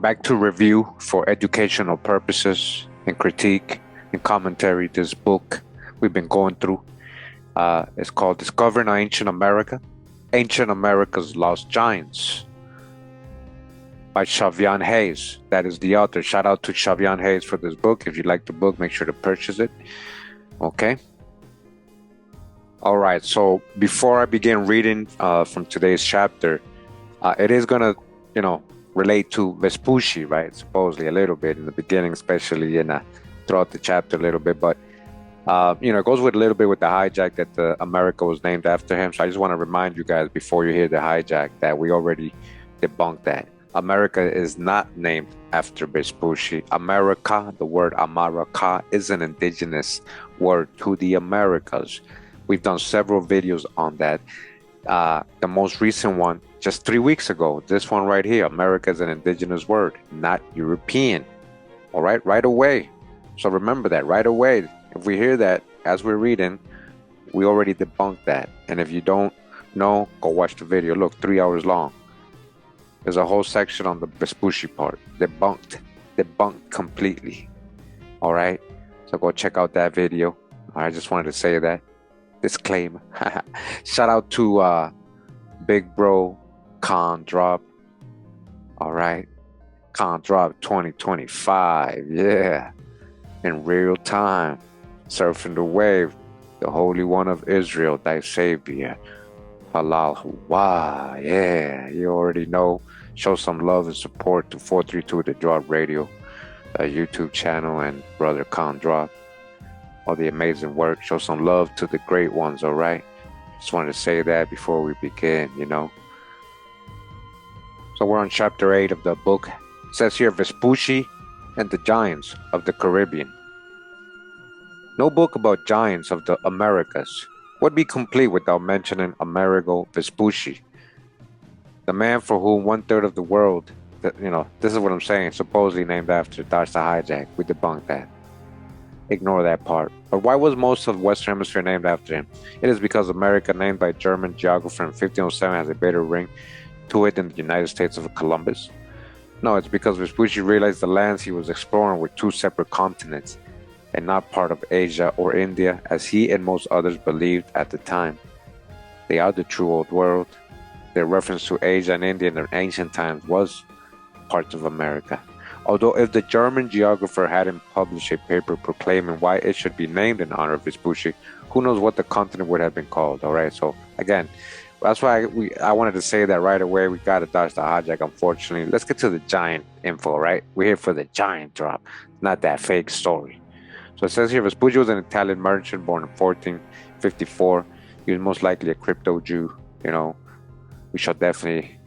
back to review for educational purposes and critique and commentary this book we've been going through. It's called Discovering Ancient America, Ancient America's Lost Giants by Shavian Hayes. That is the author. Shout out to Shavian Hayes for this book. If you like the book, make sure to purchase it. Okay. All right. So before I begin reading from today's chapter, it is going to, relate to Vespucci, right? Supposedly a little bit in the beginning, especially throughout the chapter a little bit. But, it goes with a little bit with the hijack that America was named after him. So I just want to remind you guys before you hear the hijack that we already debunked that. America is not named after Vespucci. America, the word America, is an indigenous word to the Americas. We've done several videos on that. The most recent one, just 3 weeks ago, this one right here, America is an indigenous word, not European. All right, right away. So remember that right away. If we hear that as we're reading, we already debunked that. And if you don't know, go watch the video. Look, 3 hours long. There's a whole section on the Vespucci part. Debunked completely. All right, so go check out that video. I just wanted to say that. Disclaimer. Shout out to Big Bro Con Drop. All right, Con Drop 2025. Yeah, in real time, surfing the wave. The Holy One of Israel, thy Savior. Halal. Yeah, you already know. Show some love and support to 432 The Drop Radio, a YouTube channel, and Brother Con Drop. All the amazing work. Show some love to the great ones, all right? Just wanted to say that before we begin, So we're on chapter 8 of the book. It says here, Vespucci and the Giants of the Caribbean. No book about giants of the Americas would be complete without mentioning Amerigo Vespucci, the man for whom 1/3 of the world, this is what I'm saying, supposedly named after. That's the hijack. We debunked that. Ignore that part. But why was most of the Western Hemisphere named after him? It is because America, named by a German geographer in 1507, has a better ring to it than the United States of Columbus. No, it's because Vespucci realized the lands he was exploring were two separate continents and not part of Asia or India, as he and most others believed at the time. They are the true old world. Their reference to Asia and India in the ancient times was parts of America. Although if the German geographer hadn't published a paper proclaiming why it should be named in honor of Vespucci, who knows what the continent would have been called, all right? So, again, that's why I wanted to say that right away. We got to dodge the hijack, unfortunately. Let's get to the giant info, right? We're here for the giant drop, not that fake story. So it says here, Vespucci was an Italian merchant born in 1454. He was most likely a crypto Jew, We shall definitely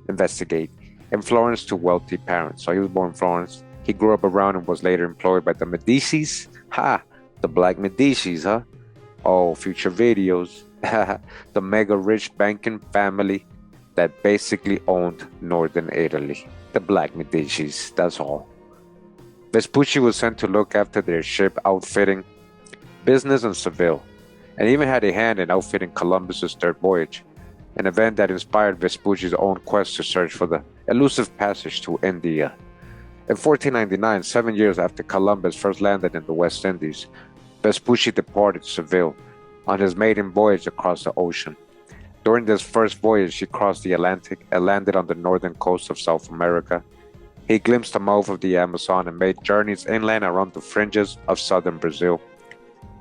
investigate. In Florence to wealthy parents. So he was born in Florence. He grew up around and was later employed by the Medicis. The Black Medicis, huh? Oh, future videos. The mega rich banking family that basically owned northern Italy. The Black Medicis, that's all. Vespucci was sent to look after their ship outfitting, business in Seville, and even had a hand in outfitting Columbus's third voyage, an event that inspired Vespucci's own quest to search for the elusive passage to India. In 1499, 7 years after Columbus first landed in the West Indies, Vespucci departed Seville on his maiden voyage across the ocean. During this first voyage, he crossed the Atlantic and landed on the northern coast of South America. He glimpsed the mouth of the Amazon and made journeys inland around the fringes of southern Brazil.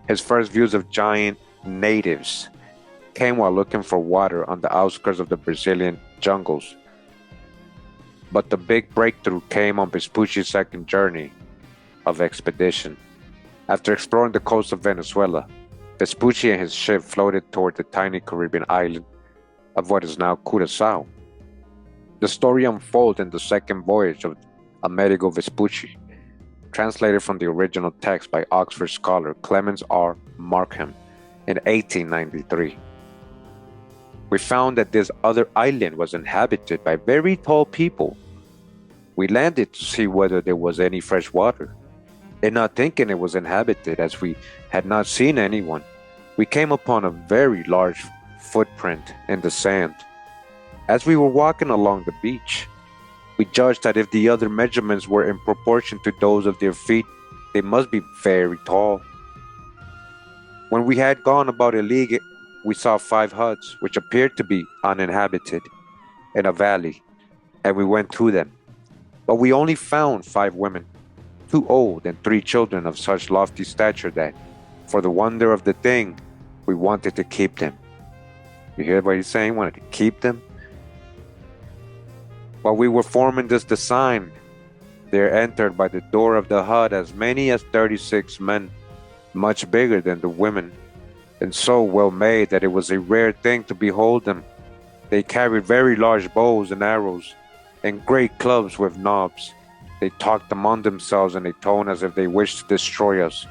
His first views of giant natives came while looking for water on the outskirts of the Brazilian jungles. But the big breakthrough came on Vespucci's second journey of expedition. After exploring the coast of Venezuela, Vespucci and his ship floated toward the tiny Caribbean island of what is now Curaçao. The story unfolds in the second voyage of Amerigo Vespucci, translated from the original text by Oxford scholar Clemens R. Markham in 1893. We found that this other island was inhabited by very tall people. We landed to see whether there was any fresh water, and not thinking it was inhabited as we had not seen anyone, we came upon a very large footprint in the sand. As we were walking along the beach, We judged that if the other measurements were in proportion to those of their feet, they must be very tall. When we had gone about a league, we saw 5 huts, which appeared to be uninhabited, in a valley, and we went to them. But we only found 5 women, 2 old and 3 children of such lofty stature that, for the wonder of the thing, we wanted to keep them. You hear what he's saying? Wanted to keep them? While we were forming this design, there entered by the door of the hut as many as 36 men, much bigger than the women, and so well made that it was a rare thing to behold them. They carried very large bows and arrows, and great clubs with knobs. They talked among themselves in a tone as if they wished to destroy us.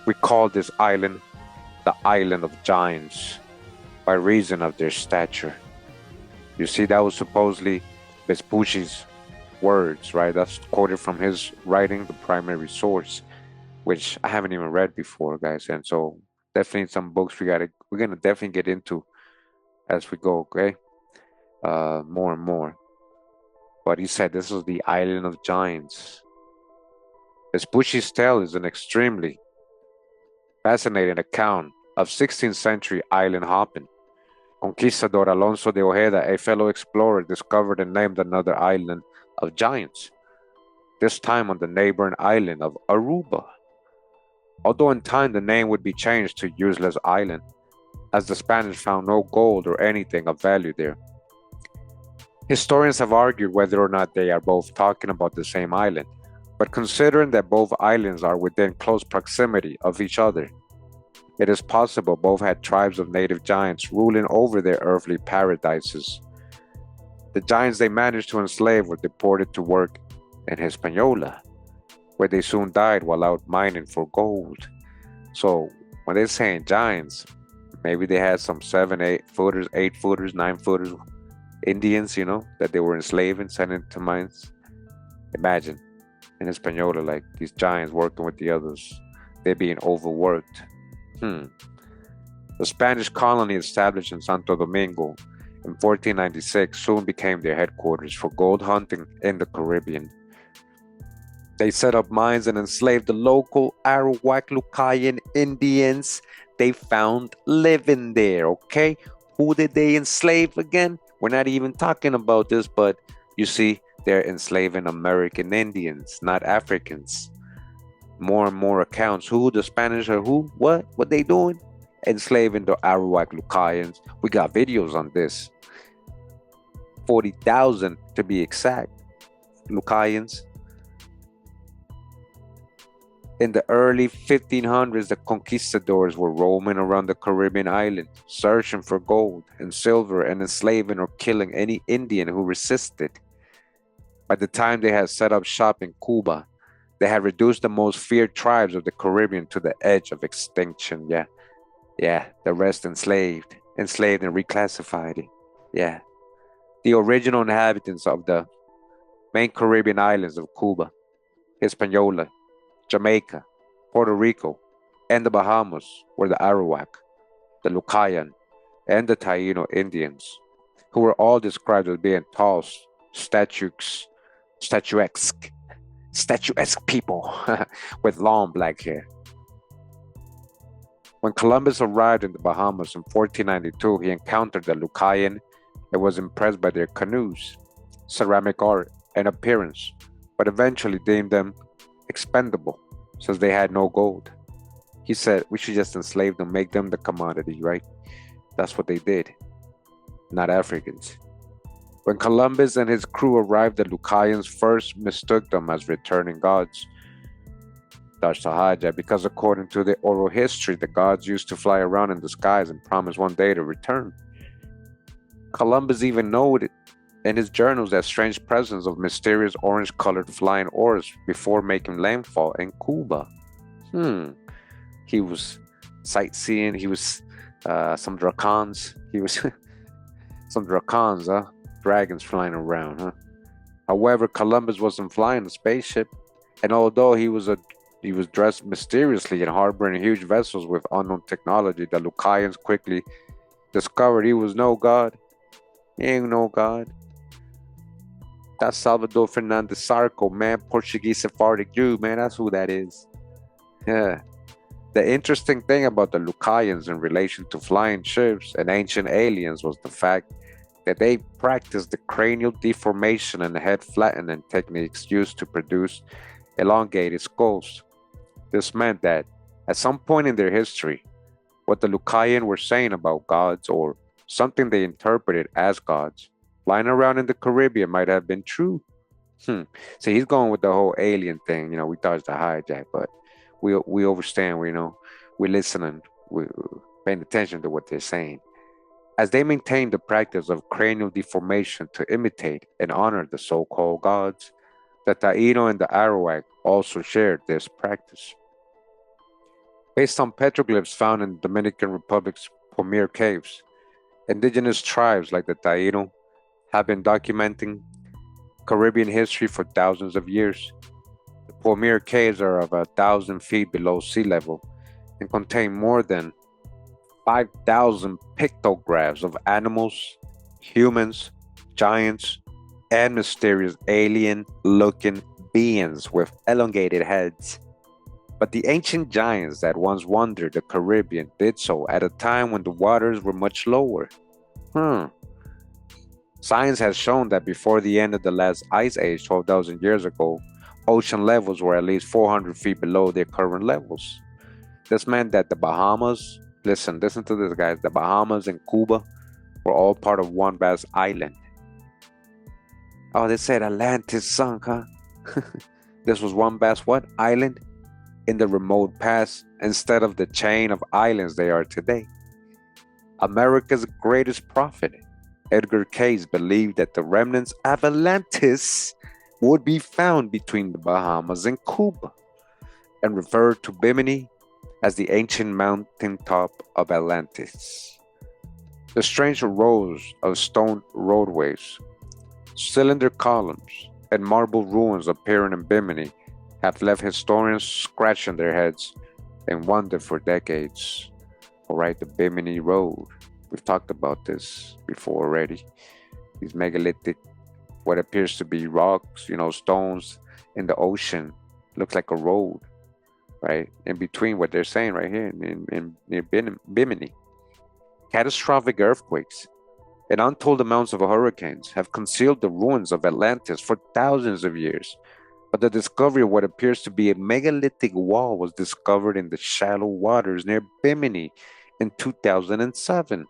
We called this island the Island of Giants, by reason of their stature. You see, that was supposedly Vespucci's words, right? That's quoted from his writing, the primary source, which I haven't even read before, guys. And so definitely some books we're gonna definitely get into as we go, okay? More and more. But he said this was the Island of Giants. Vespucci's tale is an extremely fascinating account of 16th century island hopping. Conquistador Alonso de Ojeda, a fellow explorer, discovered and named another island of giants, this time on the neighboring island of Aruba. Although in time the name would be changed to Useless Island, as the Spanish found no gold or anything of value there. Historians have argued whether or not they are both talking about the same island, but considering that both islands are within close proximity of each other, it is possible both had tribes of native giants ruling over their earthly paradises. The giants they managed to enslave were deported to work in Hispaniola, where they soon died while out mining for gold. So when they're saying giants, maybe they had some 7, 8 footers, 8 footers, 9 footers Indians, that they were enslaving, sending to mines. Imagine in Hispaniola, like these giants working with the others, they're being overworked. The Spanish colony established in Santo Domingo in 1496 soon became their headquarters for gold hunting in the Caribbean. They set up mines and enslaved the local Arawak-Lucayan Indians they found living there, okay? Who did they enslave again? We're not even talking about this, but you see, they're enslaving American Indians, not Africans. More and more accounts. Who? The Spanish are who? What? What they doing? Enslaving the Arawak-Lucayans. We got videos on this. 40,000 to be exact. Lucayans. In the early 1500s, the conquistadors were roaming around the Caribbean island, searching for gold and silver and enslaving or killing any Indian who resisted. By the time they had set up shop in Cuba, they had reduced the most feared tribes of the Caribbean to the edge of extinction. Yeah, the rest enslaved and reclassified. Yeah, the original inhabitants of the main Caribbean islands of Cuba, Hispaniola, Jamaica, Puerto Rico, and the Bahamas were the Arawak, the Lucayan, and the Taino Indians, who were all described as being tall, statuesque people with long black hair. When Columbus arrived in the Bahamas in 1492, he encountered the Lucayan and was impressed by their canoes, ceramic art, and appearance, but eventually deemed them expendable since they had no gold. He said, we should just enslave them, make them the commodity, right? That's what they did, not Africans. When Columbus and his crew arrived, the Lucayans first mistook them as returning gods, because according to the oral history, the gods used to fly around in the skies and promise one day to return. Columbus even noted in his journals that strange presence of mysterious orange-colored flying orbs before making landfall in Cuba. He was sightseeing. He was some dragons. He was some dragons, dragons flying around, However, Columbus wasn't flying a spaceship, and although he was dressed mysteriously and harboring huge vessels with unknown technology, the Lucayans quickly discovered he was no god. He ain't no god. That's Salvador Fernandez Sarco, man. Portuguese Sephardic Jew, man. That's who that is. Yeah. The interesting thing about the Lucayans in relation to flying ships and ancient aliens was the fact that they practiced the cranial deformation and head flattening techniques used to produce elongated skulls. This meant that at some point in their history, what the Lucayan were saying about gods or something they interpreted as gods flying around in the Caribbean might have been true. So he's going with the whole alien thing. We thought it's a hijack, but we understand. We're listening. We're paying attention to what they're saying. As they maintained the practice of cranial deformation to imitate and honor the so-called gods, the Taino and the Arawak also shared this practice. Based on petroglyphs found in the Dominican Republic's Pomir caves, indigenous tribes like the Taino have been documenting Caribbean history for thousands of years. The Pomir caves are of 1,000 feet below sea level and contain more than 5,000 pictographs of animals, humans, giants, and mysterious alien-looking beings with elongated heads. But the ancient giants that once wandered the Caribbean did so at a time when the waters were much lower. Science has shown that before the end of the last ice age 12,000 years ago, ocean levels were at least 400 feet below their current levels. This meant that the Bahamas, listen to this, guys, the Bahamas and Cuba were all part of one vast island. Oh, they said Atlantis sunk, huh? This was one vast what? Island? In the remote past, instead of the chain of islands they are today. America's greatest prophet, Edgar Cayce, believed that the remnants of Atlantis would be found between the Bahamas and Cuba, and referred to Bimini as the ancient mountaintop of Atlantis. The strange rows of stone roadways, cylinder columns, and marble ruins appearing in Bimini have left historians scratching their heads and wonder for decades. Alright, the Bimini Road. We've talked about this before already. These megalithic, what appears to be rocks, stones in the ocean, looks like a road, right? In between what they're saying right here near Bimini. Catastrophic earthquakes and untold amounts of hurricanes have concealed the ruins of Atlantis for thousands of years. But the discovery of what appears to be a megalithic wall was discovered in the shallow waters near Bimini in 2007.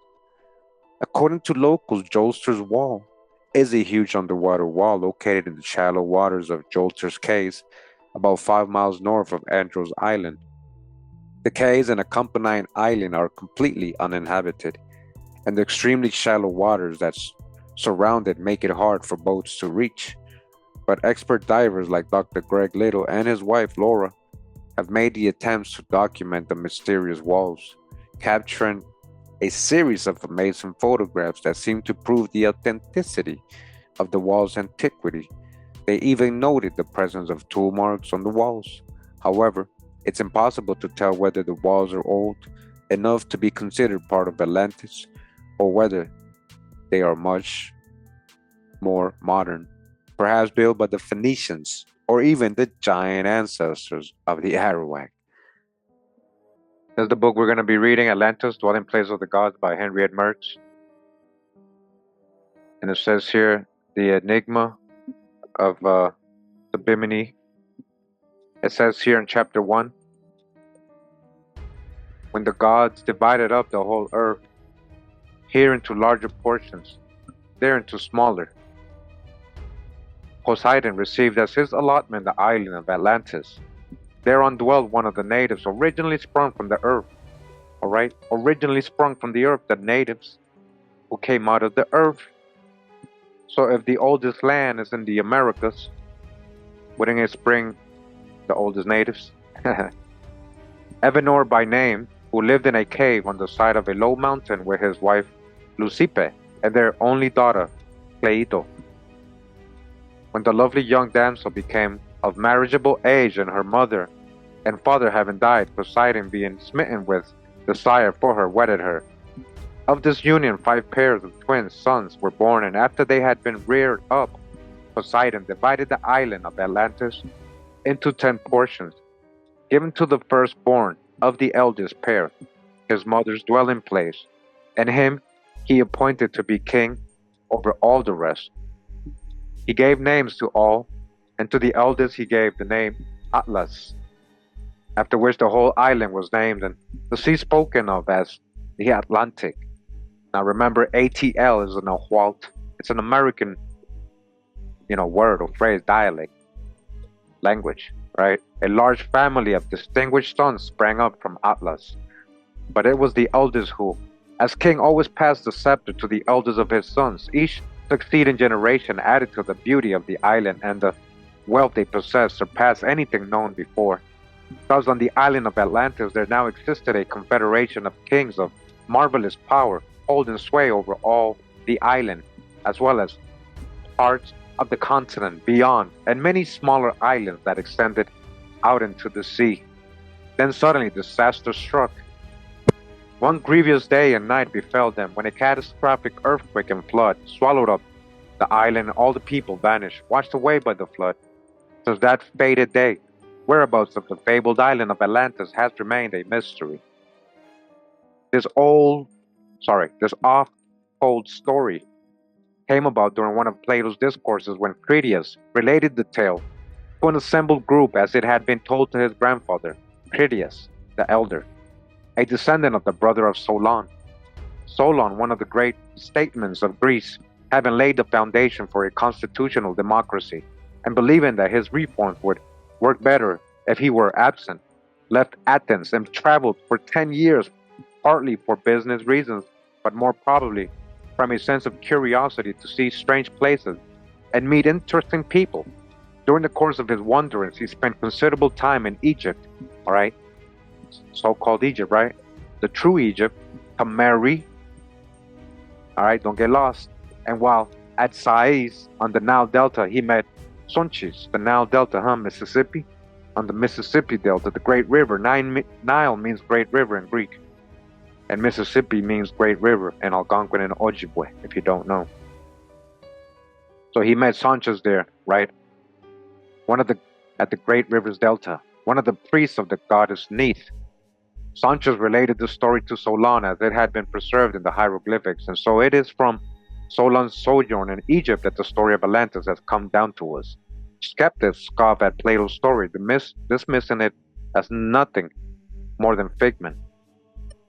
According to locals, Jolster's Wall is a huge underwater wall located in the shallow waters of Jolster's Cays, about 5 miles north of Andros Island. The cays and accompanying island are completely uninhabited, and the extremely shallow waters that surround it make it hard for boats to reach. But expert divers like Dr. Greg Little and his wife Laura have made the attempts to document the mysterious walls, capturing a series of amazing photographs that seem to prove the authenticity of the wall's antiquity. They even noted the presence of tool marks on the walls. However, it's impossible to tell whether the walls are old enough to be considered part of Atlantis or whether they are much more modern, perhaps built by the Phoenicians or even the giant ancestors of the Arawak. This is the book we're going to be reading, Atlantis, Dwelling Place of the Gods by Henriette Mertz. And it says here, the enigma of the Bimini. It says here in chapter 1, when the gods divided up the whole earth, here into larger portions, there into smaller, Poseidon received as his allotment the island of Atlantis. Thereon dwelled one of the natives originally sprung from the earth. Alright? Originally sprung from the earth, the natives who came out of the earth. So if the oldest land is in the Americas, wouldn't it spring the oldest natives? Evanor by name, who lived in a cave on the side of a low mountain with his wife Lucipe and their only daughter, Cleito. When the lovely young damsel became of marriageable age and her mother and father having died, Poseidon being smitten with desire for her, wedded her. Of this union 5 pairs of twin sons were born, and after they had been reared up, Poseidon divided the island of Atlantis into 10 portions, given to the firstborn of the eldest pair, his mother's dwelling place, and him he appointed to be king over all the rest. He gave names to all, and to the eldest he gave the name Atlas, after which the whole island was named and the sea spoken of as the Atlantic. Now remember, ATL is an Nahuatl. It's an American, word or phrase, dialect, language, right? A large family of distinguished sons sprang up from Atlas, but it was the eldest who, as king, always passed the scepter to the eldest of his sons. Each succeeding generation added to the beauty of the island, and the wealth they possessed surpassed anything known before. Thus, on the island of Atlantis, there now existed a confederation of kings of marvelous power, holding sway over all the island, as well as parts of the continent beyond, and many smaller islands that extended out into the sea. Then suddenly disaster struck. One grievous day and night befell them when a catastrophic earthquake and flood swallowed up the island, and all the people vanished, washed away by the flood. Since that fated day, whereabouts of the fabled island of Atlantis has remained a mystery. This oft-told story came about during one of Plato's discourses when Critias related the tale to an assembled group as it had been told to his grandfather, Critias the elder, a descendant of the brother of Solon. Solon, one of the great statesmen of Greece, having laid the foundation for a constitutional democracy, and believing that his reforms would work better if he were absent, left Athens and traveled for 10 years, partly for business reasons, but more probably from a sense of curiosity to see strange places and meet interesting people. During the course of his wanderings, he spent considerable time in Egypt, all right? So-called Egypt, right? The true Egypt, Tamari, all right? Don't get lost. And while at Sais on the Nile Delta, he met Sonchis, the Nile Delta, Mississippi. On the Mississippi Delta, the Great River. Nile means Great River in Greek. And Mississippi means Great River in Algonquin and Ojibwe, if you don't know. So he met Sanchez there, right? At the Great River's Delta, one of the priests of the goddess Neith. Sanchez related the story to Solon as it had been preserved in the hieroglyphics, and so it is from Solon's sojourn in Egypt that the story of Atlantis has come down to us. Skeptics scoff at Plato's story, dismissing it as nothing more than figment.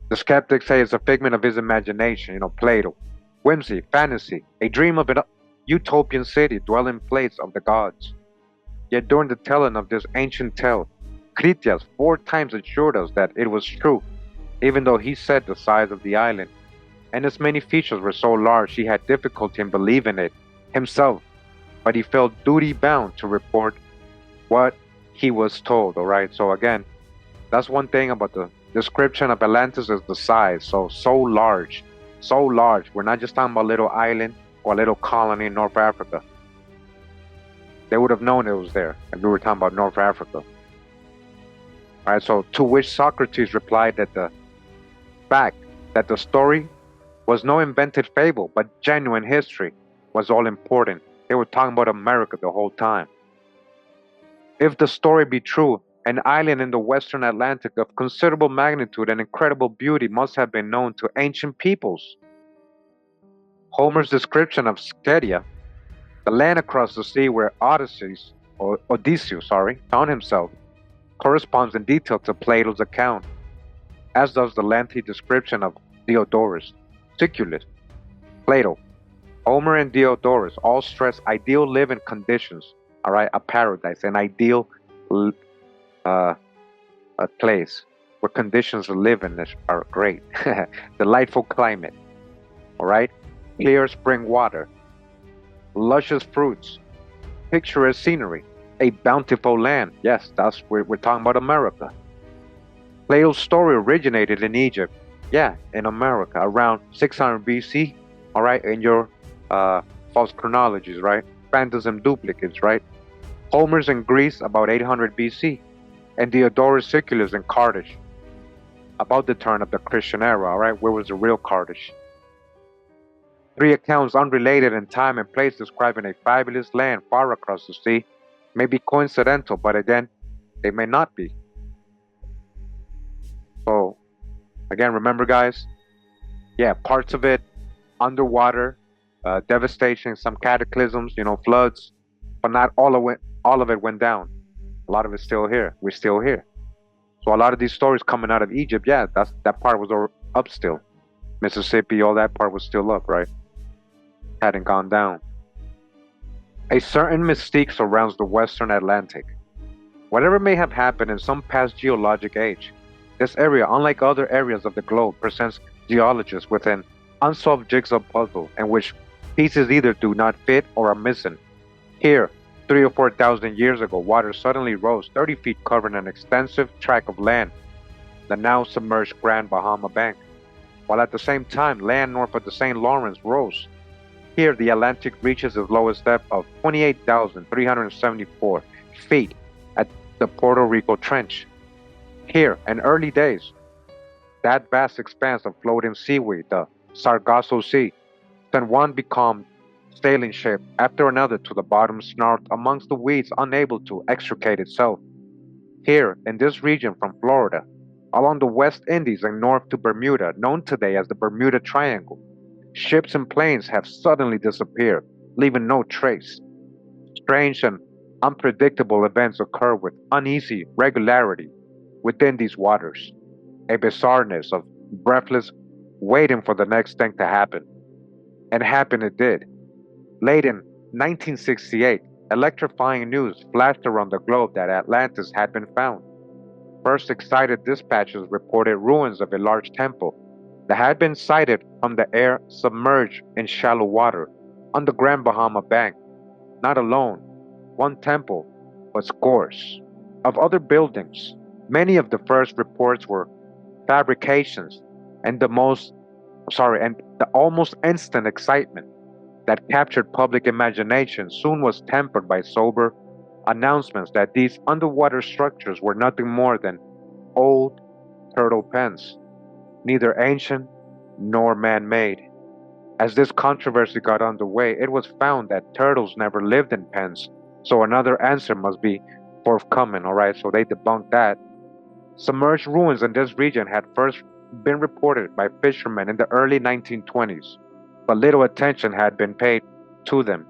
The skeptics say it's a figment of his imagination, Plato. Whimsy, fantasy, a dream of an utopian city, dwelling place of the gods. Yet during the telling of this ancient tale, Critias 4 times assured us that it was true, even though he said the size of the island and its many features were so large he had difficulty in believing it himself, but he felt duty-bound to report what he was told, all right? So again, that's one thing about the description of Atlantis is the size, so large. We're not just talking about a little island or a little colony in North Africa. They would have known it was there if we were talking about North Africa. All right, so to which Socrates replied that the fact that the story was no invented fable, but genuine history was all important. They were talking about America the whole time. If the story be true, an island in the western Atlantic of considerable magnitude and incredible beauty must have been known to ancient peoples. Homer's description of Scythia, the land across the sea where Odysseus found himself, corresponds in detail to Plato's account, as does the lengthy description of Diodorus Siculus. Plato, Homer, and Diodorus all stress ideal living conditions, all right, a paradise, an ideal a place where conditions of living are great. Delightful climate, all right, clear spring water, luscious fruits, picturesque scenery, a bountiful land. Yes, we're talking about America. Plato's story originated in Egypt, in America, around 600 BC, all right, in your false chronologies, right? Phantasm duplicates, right? Homer's in Greece about 800 BC, and Diodorus Siculus in Carthage, about the turn of the Christian era, all right? Where was the real Carthage? Three accounts unrelated in time and place describing a fabulous land far across the sea may be coincidental, but again, they may not be. So, again, remember, guys, yeah, parts of it underwater, devastation, some cataclysms, floods, but not all of it went down. A lot of it's still here. We're still here. So a lot of these stories coming out of Egypt, yeah, that part was up still. Mississippi, all that part was still up, right? Hadn't gone down. A certain mystique surrounds the Western Atlantic. Whatever may have happened in some past geologic age, this area, unlike other areas of the globe, presents geologists with an unsolved jigsaw puzzle in which pieces either do not fit or are missing. Here, 3 or 4 thousand years ago, water suddenly rose 30 feet, covering an extensive tract of land, the now submerged Grand Bahama Bank, while at the same time, land north of the St. Lawrence rose. Here, the Atlantic reaches its lowest depth of 28,374 feet at the Puerto Rico Trench. Here, in early days, that vast expanse of floating seaweed, the Sargasso Sea, sent one becalmed sailing ship after another to the bottom, snarled amongst the weeds, unable to extricate itself. Here, in this region from Florida, along the West Indies and north to Bermuda, known today as the Bermuda Triangle, ships and planes have suddenly disappeared, leaving no trace. Strange and unpredictable events occur with uneasy regularity within these waters, a bizarreness of breathless waiting for the next thing to happen. And happen it did. Late in 1968, electrifying news flashed around the globe that Atlantis had been found. First, excited dispatches reported ruins of a large temple that had been sighted from the air submerged in shallow water on the Grand Bahama Bank. Not alone, one temple, but scores of other buildings. Many of the first reports were fabrications, and the almost instant excitement that captured public imagination soon was tempered by sober announcements that these underwater structures were nothing more than old turtle pens, neither ancient nor man made. As this controversy got underway, it was found that turtles never lived in pens, so another answer must be forthcoming, alright? So they debunked that. Submerged ruins in this region had first been reported by fishermen in the early 1920s, but little attention had been paid to them,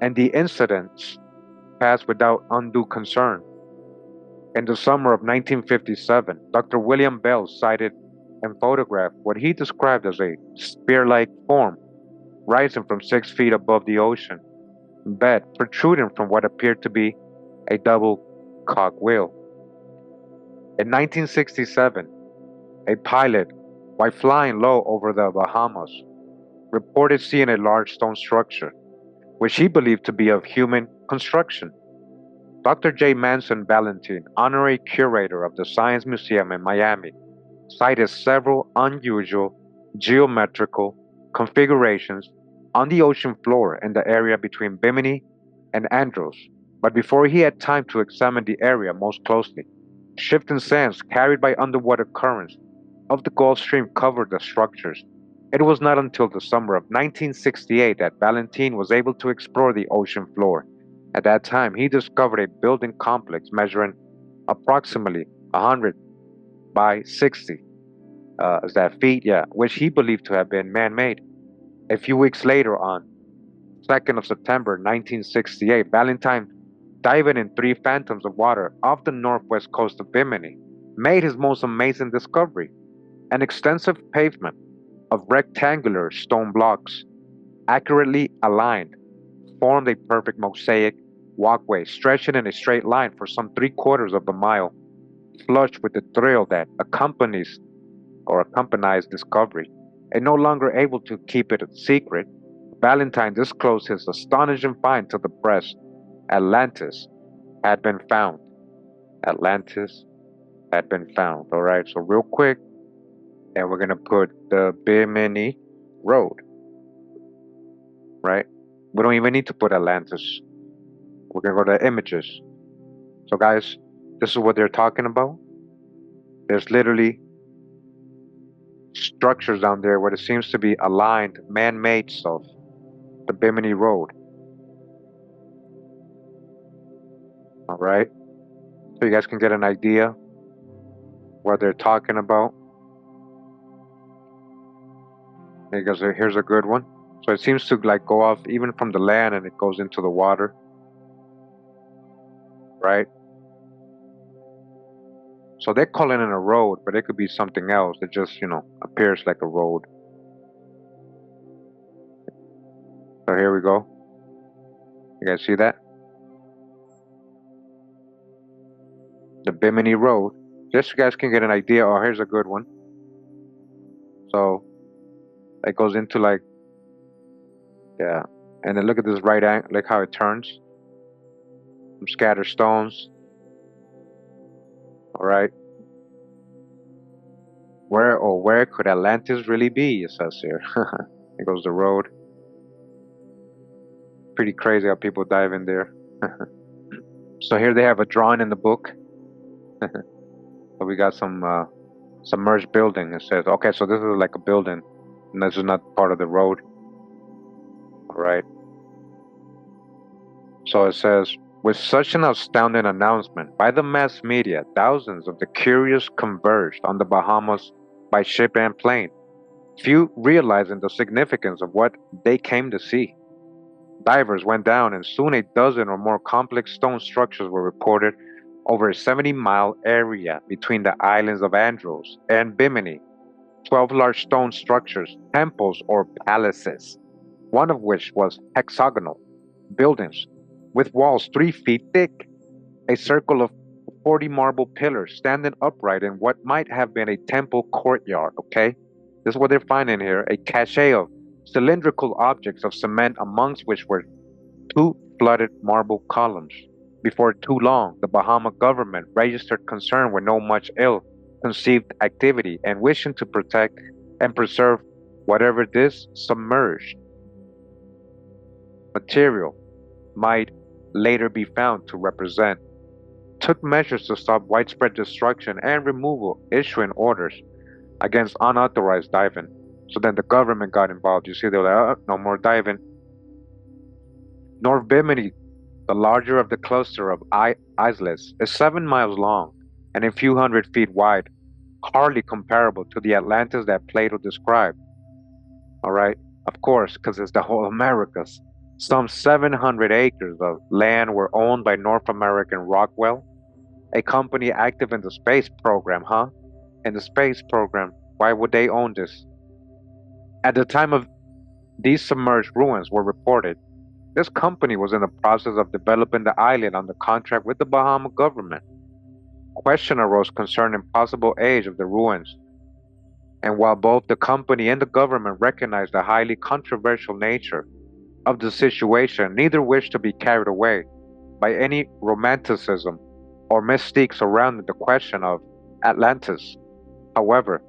and the incidents passed without undue concern. In the summer of 1957, Dr. William Bell sighted and photographed what he described as a spear like form rising from 6 feet above the ocean bed, protruding from what appeared to be a double cogwheel. In 1967, a pilot, while flying low over the Bahamas, reported seeing a large stone structure, which he believed to be of human construction. Dr. J. Manson Valentine, honorary curator of the Science Museum in Miami, cited several unusual geometrical configurations on the ocean floor in the area between Bimini and Andros. But before he had time to examine the area most closely, shifting sands carried by underwater currents of the Gulf Stream covered the structures. It was not until the summer of 1968 that Valentine was able to explore the ocean floor. At that time, he discovered a building complex measuring approximately 100 by 60 is that feet, yeah, which he believed to have been man-made. A few weeks later, on 2nd of September 1968, Valentine, diving in 3 fathoms of water off the northwest coast of Bimini, made his most amazing discovery. An extensive pavement of rectangular stone blocks, accurately aligned, formed a perfect mosaic walkway stretching in a straight line for some 3/4 of a mile. Flushed with the thrill that accompanies discovery, and no longer able to keep it a secret, Valentine disclosed his astonishing find to the press. Atlantis had been found. Atlantis had been found. All right, so real quick, and we're gonna put the Bimini Road, right? We don't even need to put Atlantis. We're gonna go to the images. So, guys, this is what they're talking about. There's literally structures down there where it seems to be aligned, man-made stuff. The Bimini Road. All right. So you guys can get an idea what they're talking about. Because here's a good one. So it seems to like go off even from the land and it goes into the water. Right? So they're calling it a road, but it could be something else. It just, appears like a road. So here we go. You guys see that? The Bimini Road. Just so you guys can get an idea. Oh, here's a good one. So it goes into like, yeah. And then look at this right angle, like how it turns. Some scattered stones. All right. Where could Atlantis really be? It says here. It goes the road. Pretty crazy how people dive in there. So here they have a drawing in the book. So we got some submerged building. It says, okay, so this is like a building, and this is not part of the road. All right. So it says, with such an astounding announcement by the mass media, thousands of the curious converged on the Bahamas by ship and plane, few realizing the significance of what they came to see. Divers went down, and soon a dozen or more complex stone structures were reported over a 70-mile area between the islands of Andros and Bimini. 12 large stone structures, temples or palaces, one of which was hexagonal buildings with walls 3 feet thick, a circle of 40 marble pillars standing upright in what might have been a temple courtyard. Okay, this is what they're finding here: a cache of cylindrical objects of cement, amongst which were 2 flooded marble columns. Before too long, the Bahama government registered concern with no much ill-conceived activity and wishing to protect and preserve whatever this submerged material might later be found to represent, took measures to stop widespread destruction and removal, issuing orders against unauthorized diving. So then the government got involved. You see, they were like, no more diving. North Bimini, the larger of the cluster of islets, is 7 miles long and a few hundred feet wide, hardly comparable to the Atlantis that Plato described. All right, of course, because it's the whole Americas. Some 700 acres of land were owned by North American Rockwell, a company active in the space program, huh? In the space program, why would they own this? At the time of these submerged ruins were reported, this company was in the process of developing the island under contract with the Bahama government. Question arose concerning possible age of the ruins, and while both the company and the government recognized the highly controversial nature of the situation, neither wished to be carried away by any romanticism or mystique surrounding the question of Atlantis. However,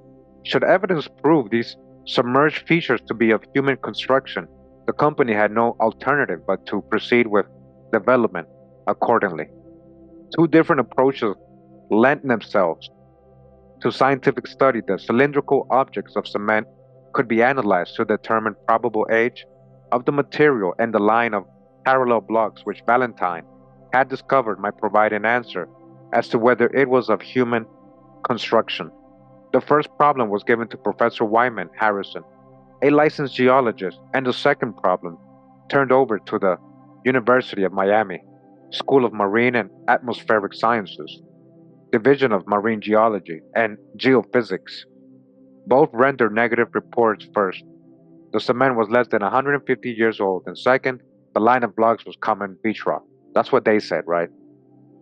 should evidence prove these submerged features to be of human construction, the company had no alternative but to proceed with development accordingly. 2 different approaches lent themselves to scientific study. The cylindrical objects of cement could be analyzed to determine probable age of the material, and the line of parallel blocks which Valentine had discovered might provide an answer as to whether it was of human construction. The first problem was given to Professor Wyman Harrison, a licensed geologist, and the second problem turned over to the University of Miami School of Marine and Atmospheric Sciences, Division of Marine Geology and Geophysics. Both rendered negative reports. First, the cement was less than 150 years old, and second, the line of blocks was common beach rock. That's what they said, right?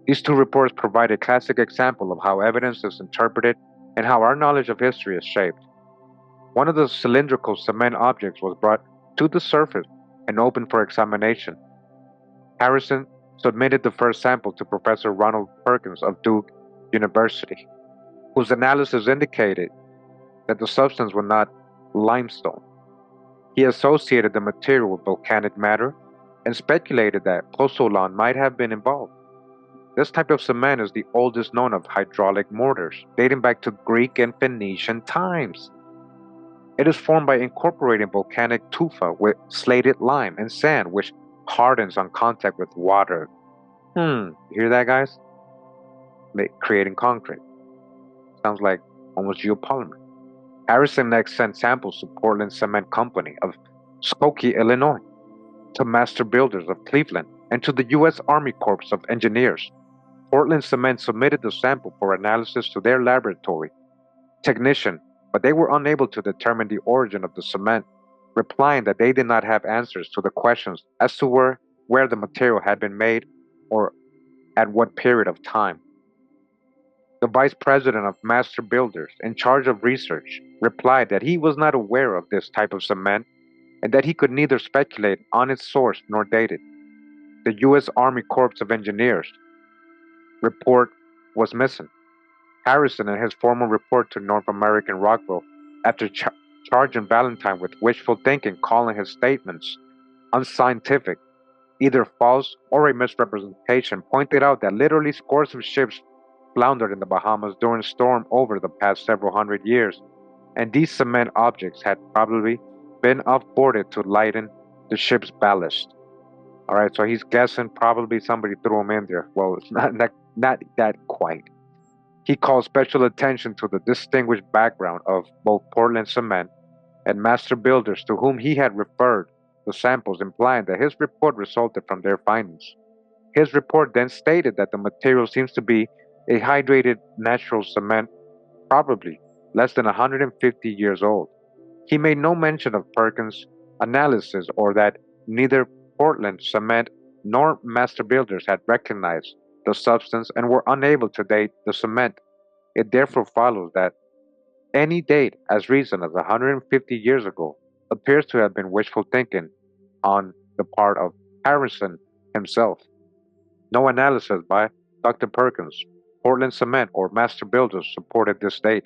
These 2 reports provide a classic example of how evidence is interpreted and how our knowledge of history is shaped. One of the cylindrical cement objects was brought to the surface and opened for examination. Harrison submitted the first sample to Professor Ronald Perkins of Duke University, whose analysis indicated that the substance was not limestone. He associated the material with volcanic matter and speculated that pozzolan might have been involved. This type of cement is the oldest known of hydraulic mortars, dating back to Greek and Phoenician times. It is formed by incorporating volcanic tufa with slated lime and sand, which hardens on contact with water. You hear that, guys? Creating concrete. Sounds like almost geopolymer. Harrison next sent samples to Portland Cement Company of Skokie, Illinois, to Master Builders of Cleveland, and to the U.S. Army Corps of Engineers. Portland Cement submitted the sample for analysis to their laboratory technician, but they were unable to determine the origin of the cement, replying that they did not have answers to the questions as to where the material had been made or at what period of time. The vice president of Master Builders, in charge of research, replied that he was not aware of this type of cement and that he could neither speculate on its source nor date it. The U.S. Army Corps of Engineers report was missing. Harrison, in his formal report to North American Rockwell, after charging Valentine with wishful thinking, calling his statements unscientific, either false or a misrepresentation, pointed out that literally scores of ships floundered in the Bahamas during storm over the past several hundred years, and these cement objects had probably been offboarded to lighten the ship's ballast. All right, so he's guessing probably somebody threw him in there. Well, it's not that quite. He called special attention to the distinguished background of both Portland Cement and Master Builders, to whom he had referred the samples, implying that his report resulted from their findings. His report then stated that the material seems to be a hydrated natural cement, probably less than 150 years old. He made no mention of Perkins' analysis or that neither Portland Cement nor Master Builders had recognized the substance and were unable to date the cement. It therefore follows that any date as recent as 150 years ago appears to have been wishful thinking on the part of Harrison himself. No analysis by Dr. Perkins, Portland Cement, or Master Builders supported this date.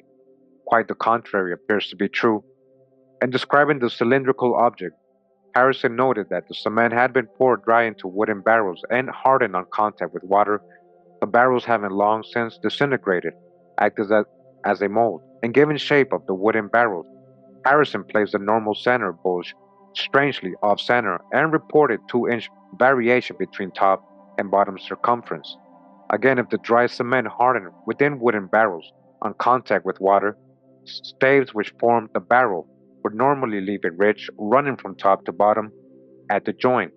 Quite the contrary appears to be true. In describing the cylindrical object, Harrison noted that the cement had been poured dry into wooden barrels and hardened on contact with water, the barrels having long since disintegrated, acted as a mold, and given shape of the wooden barrels. Harrison placed the normal center bulge strangely off center and reported 2-inch variation between top and bottom circumference. Again, if the dry cement hardened within wooden barrels on contact with water, staves which formed the barrel would normally leave a ridge running from top to bottom at the joint,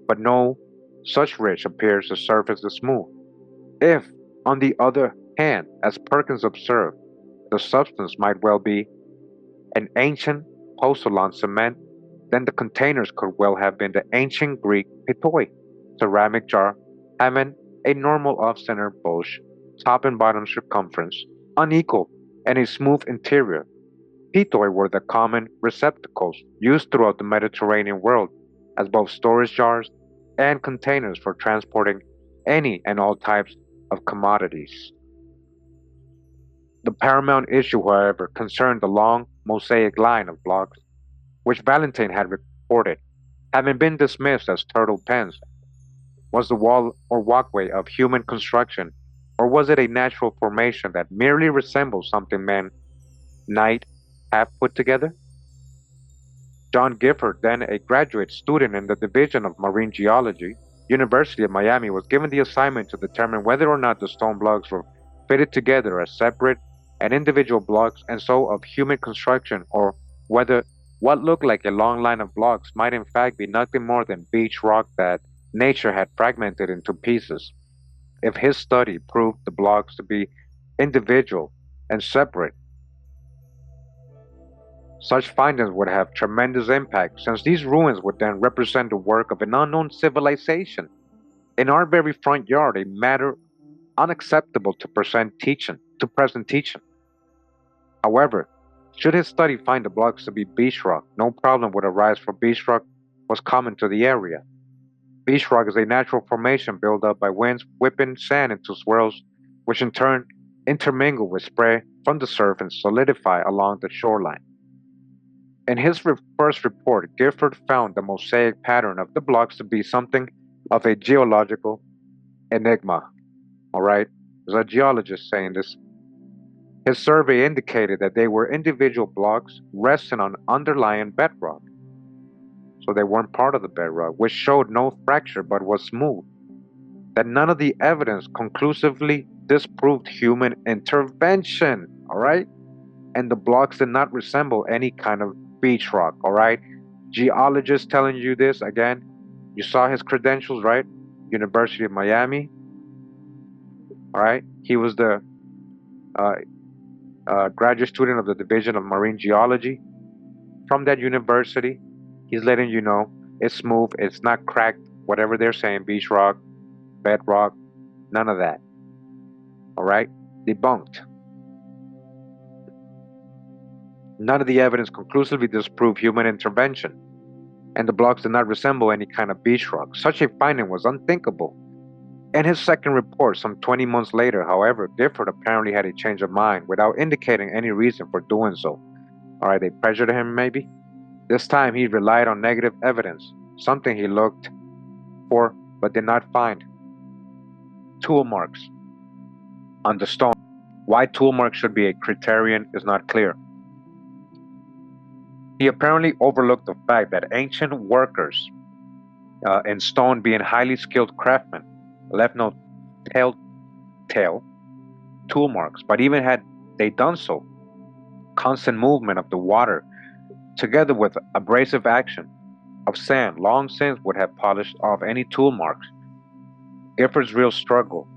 but no such ridge appears to surface the smooth. If, on the other hand, as Perkins observed, the substance might well be an ancient pozzolan cement, then the containers could well have been the ancient Greek pitoi, ceramic jar having a normal off-center bulge, top and bottom circumference, unequal, and a smooth interior. Pitoi were the common receptacles used throughout the Mediterranean world as both storage jars and containers for transporting any and all types of commodities. The paramount issue, however, concerned the long mosaic line of blocks which Valentine had reported, having been dismissed as turtle pens. Was the wall or walkway of human construction, or was it a natural formation that merely resembled something man might have put together? John Gifford, then a graduate student in the Division of Marine Geology, University of Miami, was given the assignment to determine whether or not the stone blocks were fitted together as separate and individual blocks and so of human construction, or whether what looked like a long line of blocks might in fact be nothing more than beach rock that nature had fragmented into pieces. If his study proved the blocks to be individual and separate, such findings would have tremendous impact, since these ruins would then represent the work of an unknown civilization. In our very front yard, a matter unacceptable to present teaching. However, should his study find the blocks to be beach rock, no problem would arise, for beach rock was common to the area. Beach rock is a natural formation built up by winds whipping sand into swirls, which in turn intermingle with spray from the surf and solidify along the shoreline. In his first report, Gifford found the mosaic pattern of the blocks to be something of a geological enigma. All right, there's a geologist saying this. His survey indicated that they were individual blocks resting on underlying bedrock, so they weren't part of the bedrock, which showed no fracture but was smooth. That none of the evidence conclusively disproved human intervention, all right? And the blocks did not resemble any kind of beach rock, all right? Geologist telling you this again. You saw his credentials, right? University of Miami, all right? He was the uh, graduate student of the Division of Marine Geology from that university. He's letting you know it's smooth, it's not cracked, whatever they're saying, beach rock, bedrock, none of that, all right? Debunked. None of the evidence conclusively disproved human intervention, and the blocks did not resemble any kind of beach rock. Such a finding was unthinkable. In his second report, some 20 months later, however, Gifford apparently had a change of mind without indicating any reason for doing so. Alright, they pressured him maybe? This time he relied on negative evidence, something he looked for but did not find. Tool marks on the stone. Why tool marks should be a criterion is not clear. He apparently overlooked the fact that ancient workers in stone, being highly skilled craftsmen, left no telltale tool marks. But even had they done so, constant movement of the water, together with abrasive action of sand, long since would have polished off any tool marks. Gifford's real struggle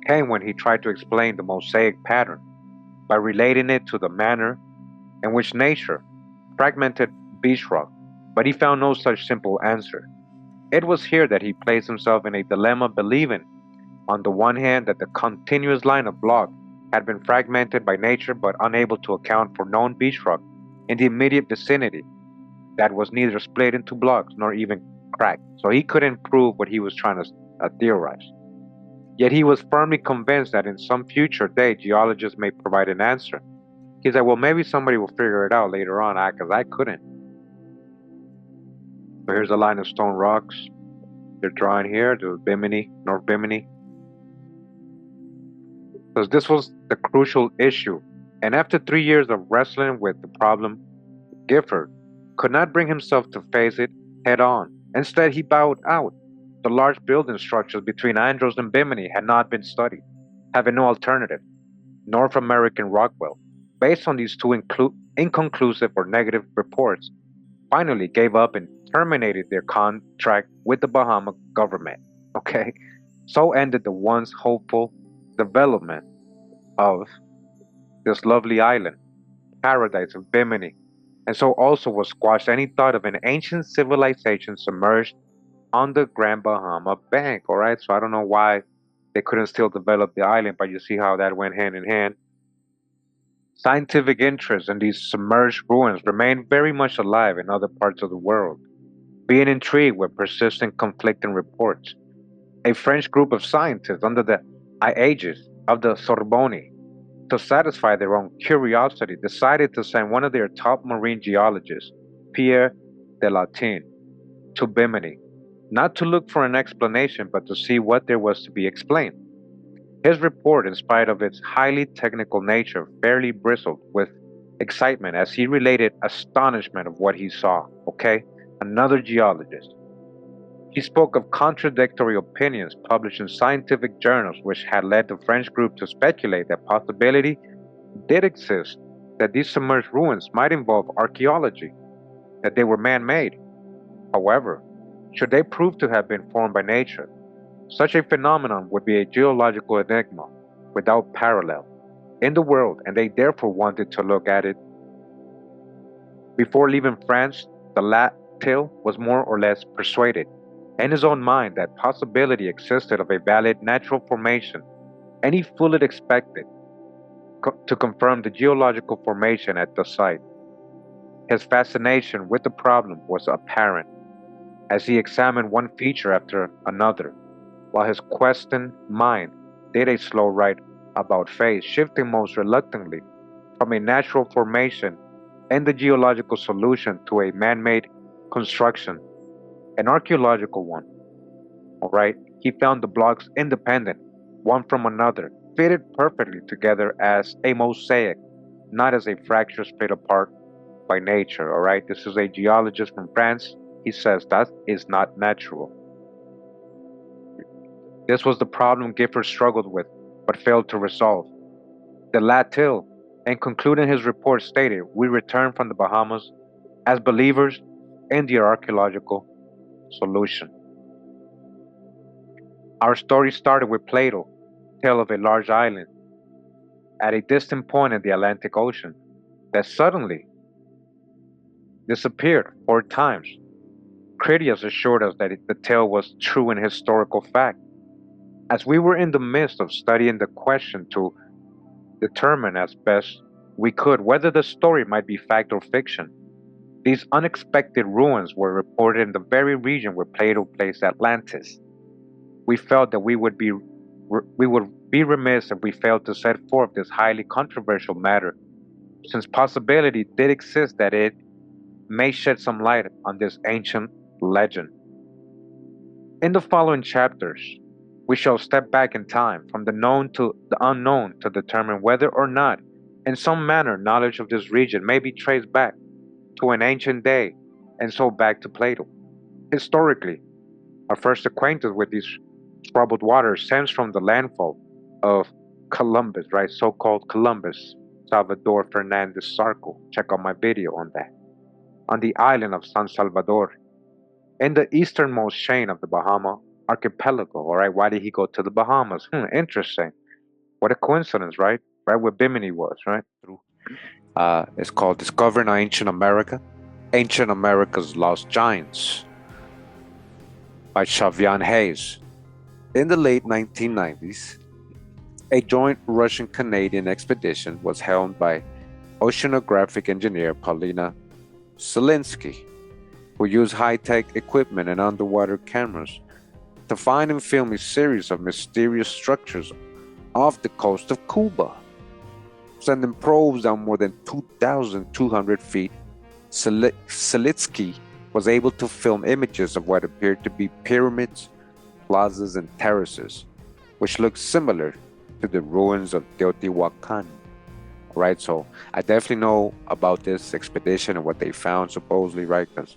came when he tried to explain the mosaic pattern by relating it to the manner in which nature fragmented beach rock, but he found no such simple answer. It was here that he placed himself in a dilemma, believing, on the one hand, that the continuous line of block had been fragmented by nature but unable to account for known beach rock in the immediate vicinity that was neither split into blocks nor even cracked. So he couldn't prove what he was trying to theorize. Yet he was firmly convinced that in some future day, geologists may provide an answer. He said, well, maybe somebody will figure it out later on, because I couldn't. So here's a line of stone rocks. They're drawing here, the Bimini, North Bimini. So this was the crucial issue. And after 3 years of wrestling with the problem, Gifford could not bring himself to face it head on. Instead, he bowed out. The large building structures between Andros and Bimini had not been studied, having no alternative. North American Rockwell, based on these two inconclusive or negative reports, finally gave up and terminated their contract with the Bahama government. Okay, so ended the once hopeful development of this lovely island, paradise of Bimini, and so also was squashed any thought of an ancient civilization submerged on the Grand Bahama Bank. All right, so I don't know why they couldn't still develop the island, but you see how that went hand in hand. Scientific interest in these submerged ruins remained very much alive in other parts of the world, being intrigued with persistent conflicting reports. A French group of scientists under the aegis of the Sorbonne, to satisfy their own curiosity, decided to send one of their top marine geologists, Pierre de Latin, to Bimini, not to look for an explanation, but to see what there was to be explained. His report, in spite of its highly technical nature, fairly bristled with excitement as he related astonishment of what he saw. Okay? Another geologist. He spoke of contradictory opinions published in scientific journals, which had led the French group to speculate that possibility did exist that these submerged ruins might involve archaeology, that they were man-made. However, should they prove to have been formed by nature, such a phenomenon would be a geological enigma without parallel in the world, and they therefore wanted to look at it. Before leaving France, the Latil was more or less persuaded in his own mind that possibility existed of a valid natural formation, and he fully expected to confirm the geological formation at the site. His fascination with the problem was apparent as he examined one feature after another, while his questioned mind did a slow right about face, shifting most reluctantly from a natural formation and the geological solution to a man-made construction, an archaeological one. All right, he found the blocks independent, one from another, fitted perfectly together as a mosaic, not as a fracture split apart by nature, all right? This is a geologist from France. He says that is not natural. This was the problem Gifford struggled with, but failed to resolve. The Latil, in concluding his report, stated, "We returned from the Bahamas as believers in the archaeological solution." Our story started with Plato, tale of a large island at a distant point in the Atlantic Ocean that suddenly disappeared 4 times. Critias assured us that the tale was true in historical fact. As we were in the midst of studying the question to determine as best we could whether the story might be fact or fiction, these unexpected ruins were reported in the very region where Plato placed Atlantis. We felt that we would be remiss if we failed to set forth this highly controversial matter, since possibility did exist that it may shed some light on this ancient legend. In the following chapters, we shall step back in time from the known to the unknown to determine whether or not, in some manner, knowledge of this region may be traced back to an ancient day and so back to Plato. Historically, our first acquaintance with these troubled waters stems from the landfall of Columbus, right? So called Columbus, Salvador Fernandez Sarco. Check out my video on that. On the island of San Salvador, in the easternmost chain of the Bahama archipelago. All right, why did he go to the Bahamas? Interesting. What a coincidence, right? Right where Bimini was, right? It's called Discovering Ancient America, Ancient America's Lost Giants by Shavian Hayes. In the late 1990s, a joint Russian-Canadian expedition was helmed by oceanographic engineer Paulina Selinsky, who used high-tech equipment and underwater cameras to find and film a series of mysterious structures off the coast of Cuba. Sending probes down more than 2,200 feet, Selitsky was able to film images of what appeared to be pyramids, plazas, and terraces, which looked similar to the ruins of Teotihuacan. Right, so I definitely know about this expedition and what they found supposedly, right? Because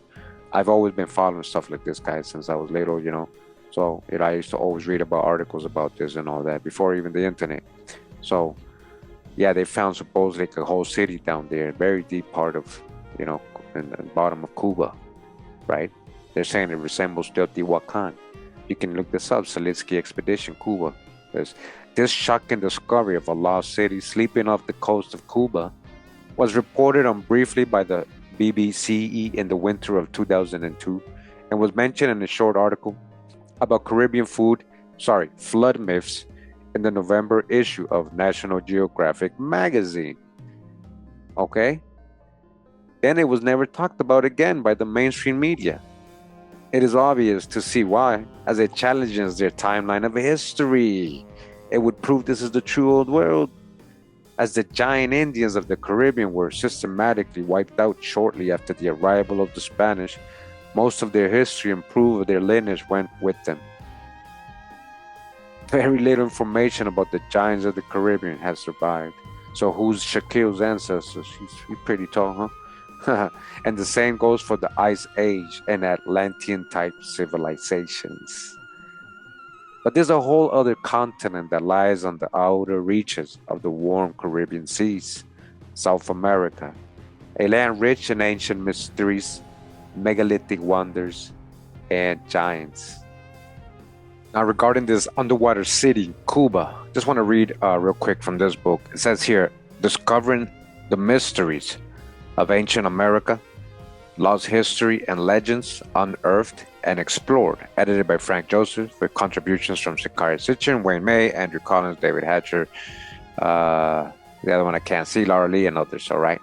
I've always been following stuff like this, guys, since I was little. So I used to always read about articles about this and all that before even the internet. So yeah, they found supposedly like a whole city down there, very deep part of, in the bottom of Cuba, right? They're saying it resembles Teotihuacan. You can look this up, Selitsky Expedition, Cuba. This shocking discovery of a lost city sleeping off the coast of Cuba was reported on briefly by the BBC in the winter of 2002 and was mentioned in a short article about Caribbean flood myths in the November issue of National Geographic magazine. Okay? Then it was never talked about again by the mainstream media. It is obvious to see why, as it challenges their timeline of history. It would prove this is the true old world, as the giant Indians of the Caribbean were systematically wiped out shortly after the arrival of the Spanish. Most of their history and proof of their lineage went with them. Very little information about the giants of the Caribbean has survived. So who's Shaquille's ancestors? He's pretty tall, huh? And the same goes for the Ice Age and Atlantean-type civilizations. But there's a whole other continent that lies on the outer reaches of the warm Caribbean seas, South America, a land rich in ancient mysteries, megalithic wonders, and giants. Now, regarding this underwater city, Cuba, just want to read real quick from this book. It says here, Discovering the Mysteries of Ancient America, Lost History and Legends Unearthed and Explored, edited by Frank Joseph, with contributions from Sakari Sitchin, Wayne May, Andrew Collins, David Hatcher, the other one I can't see, Laura Lee, and others, all right?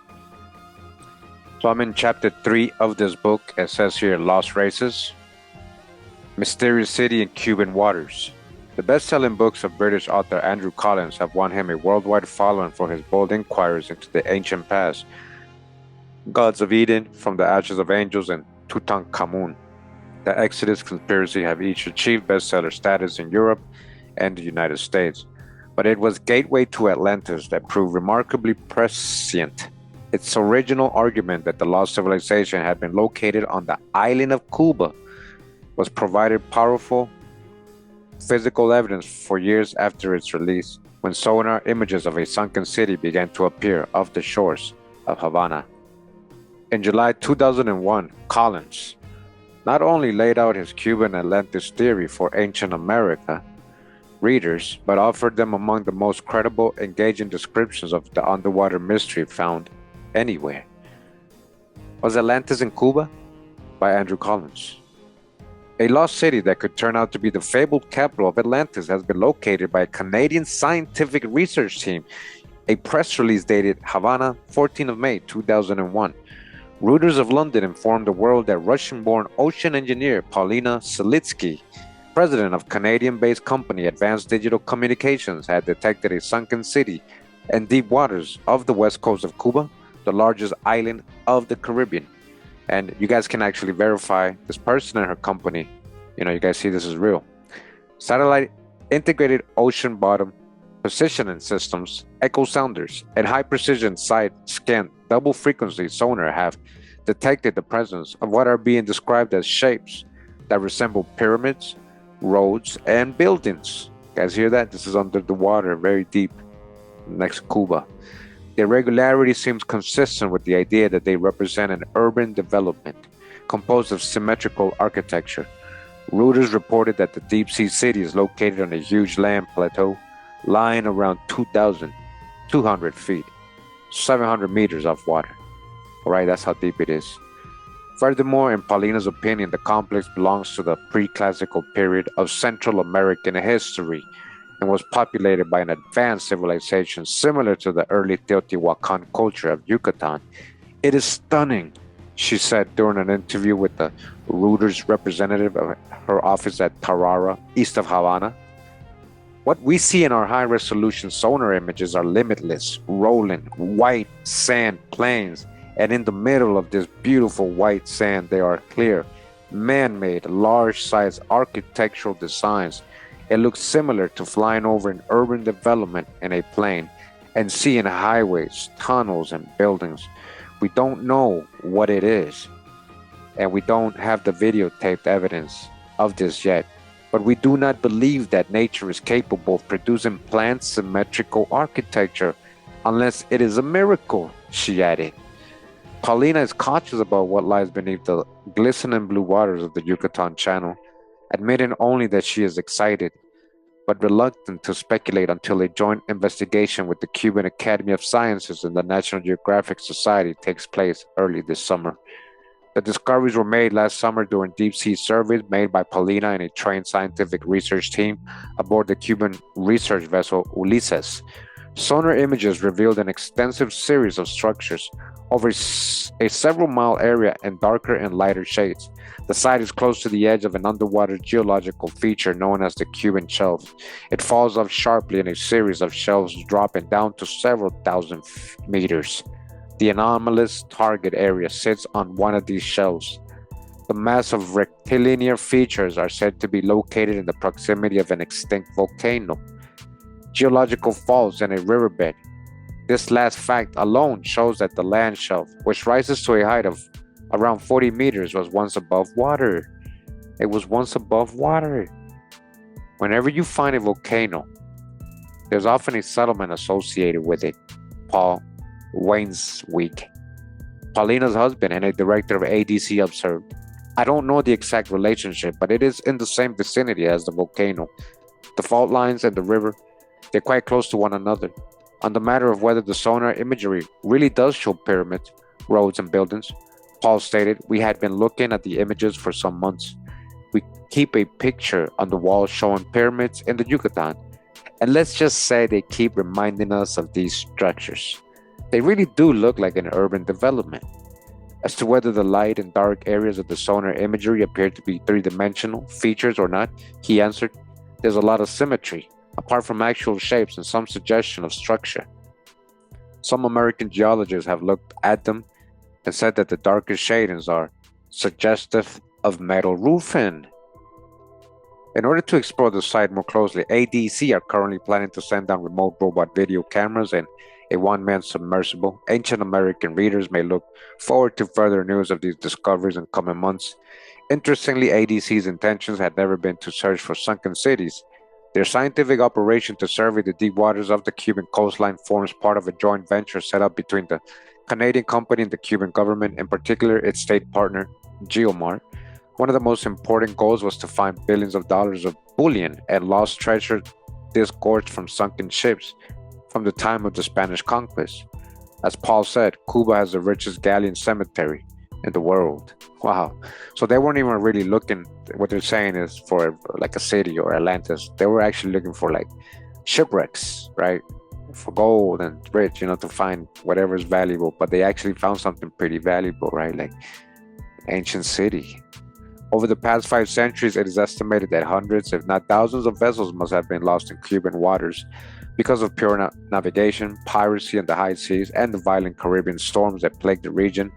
So I'm in chapter 3 of this book. It says here, Lost Races, Mysterious City in Cuban Waters. The best-selling books of British author Andrew Collins have won him a worldwide following for his bold inquiries into the ancient past. Gods of Eden, From the Ashes of Angels, and Tutankhamun. The Exodus Conspiracy have each achieved bestseller status in Europe and the United States. but it was gateway to Atlantis that proved remarkably prescient. Its original argument that the lost civilization had been located on the island of Cuba was provided powerful physical evidence for years after its release, when sonar images of a sunken city began to appear off the shores of Havana. In July 2001, Collins not only laid out his Cuban Atlantis theory for ancient America readers, but offered them among the most credible, engaging descriptions of the underwater mystery found anywhere. Was Atlantis in Cuba? By Andrew Collins. A lost city that could turn out to be the fabled capital of Atlantis has been located by a Canadian scientific research team. A press release dated Havana, 14th of May 2001. Reuters of London informed the world that Russian-born ocean engineer Paulina Selitsky, president of Canadian-based company Advanced Digital Communications, had detected a sunken city in deep waters of the west coast of Cuba, the largest island of the Caribbean. And you guys can actually verify this person and her company. You guys see this is real. Satellite integrated ocean bottom positioning systems, echo sounders, and high precision side scan double frequency sonar have detected the presence of what are being described as shapes that resemble pyramids, roads, and buildings. You guys hear that? This is under the water, very deep, next to Cuba. The irregularity seems consistent with the idea that they represent an urban development composed of symmetrical architecture. Reuters reported that the deep sea city is located on a huge land plateau lying around 2,200 feet, 700 meters off water. All right, that's how deep it is. Furthermore, in Paulina's opinion, the complex belongs to the pre-classical period of Central American history and was populated by an advanced civilization similar to the early Teotihuacan culture of Yucatan. It is stunning, she said during an interview with the Reuters representative of her office at Tarara, east of Havana. What we see in our high-resolution sonar images are limitless, rolling, white sand plains, and in the middle of this beautiful white sand there are clear, man-made, large-sized architectural designs. It looks similar to flying over an urban development in a plane and seeing highways, tunnels, and buildings. We don't know what it is, and we don't have the videotaped evidence of this yet, but we do not believe that nature is capable of producing planned symmetrical architecture unless it is a miracle, she added. Paulina is cautious about what lies beneath the glistening blue waters of the Yucatan Channel, admitting only that she is excited, but reluctant to speculate until a joint investigation with the Cuban Academy of Sciences and the National Geographic Society takes place early this summer. The discoveries were made last summer during deep-sea surveys made by Paulina and a trained scientific research team aboard the Cuban research vessel Ulysses. Sonar images revealed an extensive series of structures over a several-mile area in darker and lighter shades. The site is close to the edge of an underwater geological feature known as the Cuban Shelf. It falls off sharply in a series of shelves dropping down to several thousand meters. The anomalous target area sits on one of these shelves. The massive rectilinear features are said to be located in the proximity of an extinct volcano, geological faults, and a riverbed. This last fact alone shows that the land shelf, which rises to a height of around 40 meters, was once above water. It was once above water. Whenever you find a volcano, there's often a settlement associated with it. Paul Wainsweek, Paulina's husband and a director of ADC, observed, "I don't know the exact relationship, but it is in the same vicinity as the volcano. The fault lines and the river, they're quite close to one another. On the matter of whether the sonar imagery really does show pyramids, roads, and buildings," Paul stated, "we had been looking at the images for some months. We keep a picture on the wall showing pyramids in the Yucatan, and let's just say they keep reminding us of these structures. They really do look like an urban development. As to whether the light and dark areas of the sonar imagery appear to be three-dimensional features or not," he answered, "there's a lot of symmetry, apart from actual shapes and some suggestion of structure. Some American geologists have looked at them and said that the darkest shadings are suggestive of metal roofing." In order to explore the site more closely, ADC are currently planning to send down remote robot video cameras and a one-man submersible. Ancient American readers may look forward to further news of these discoveries in coming months. Interestingly, ADC's intentions had never been to search for sunken cities. Their scientific operation to survey the deep waters of the Cuban coastline forms part of a joint venture set up between the Canadian company and the Cuban government, in particular its state partner, Geomar. One of the most important goals was to find billions of dollars of bullion and lost treasure disgorged from sunken ships from the time of the Spanish conquest. As Paul said, Cuba has the richest galleon cemetery in the world. Wow. So they weren't even really looking, what they're saying is for like a city or Atlantis. They were actually looking for like shipwrecks, right? For gold and rich, to find whatever is valuable. But they actually found something pretty valuable, right? Like ancient city. Over the past 5 centuries, it is estimated that hundreds, if not thousands, of vessels must have been lost in Cuban waters because of poor navigation, piracy in the high seas, and the violent Caribbean storms that plagued the region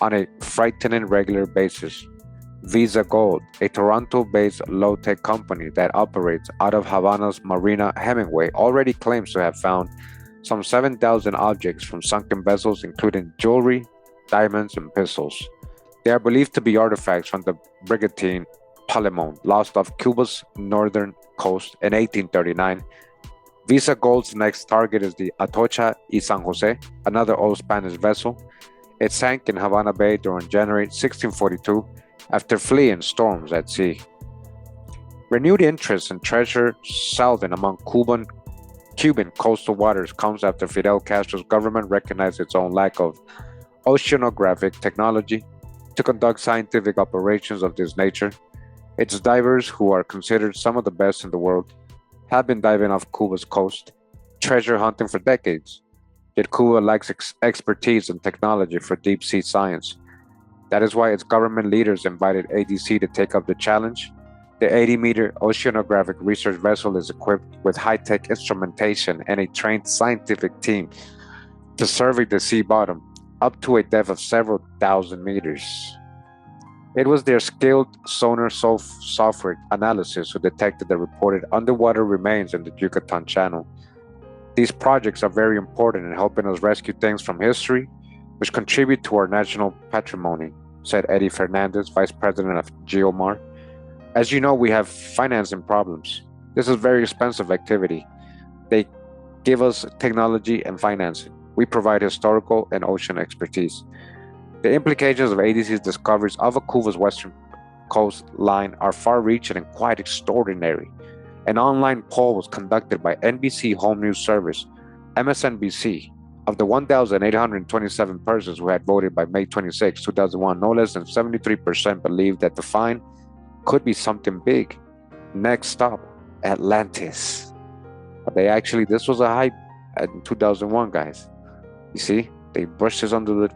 on a frightening regular basis. Visa Gold, a Toronto-based low-tech company that operates out of Havana's Marina Hemingway, already claims to have found some 7,000 objects from sunken vessels, including jewelry, diamonds, and pistols. They are believed to be artifacts from the brigantine Palemon, lost off Cuba's northern coast in 1839. Visa Gold's next target is the Atocha y San Jose, another old Spanish vessel. It sank in Havana Bay during January 1642 after fleeing storms at sea. Renewed interest in treasure salving among Cuban coastal waters comes after Fidel Castro's government recognized its own lack of oceanographic technology to conduct scientific operations of this nature. Its divers, who are considered some of the best in the world, have been diving off Cuba's coast, treasure hunting for decades. Yet Cuba lacks expertise and technology for deep sea science. That is why its government leaders invited ADC to take up the challenge. The 80-meter oceanographic research vessel is equipped with high-tech instrumentation and a trained scientific team to survey the sea bottom up to a depth of several thousand meters. It was their skilled sonar software analysis who detected the reported underwater remains in the Yucatan Channel. These projects are very important in helping us rescue things from history, which contribute to our national patrimony, said Eddie Fernandez, vice president of Geomar. As you know, we have financing problems. This is very expensive activity. They give us technology and financing. We provide historical and ocean expertise. The implications of ADC's discoveries of Cuba's western coastline are far-reaching and quite extraordinary. An online poll was conducted by NBC Home News Service, MSNBC. Of the 1,827 persons who had voted by May 26, 2001, no less than 73% believed that the find could be something big. Next stop, Atlantis. This was a hype in 2001, guys. You see, they brushed this under the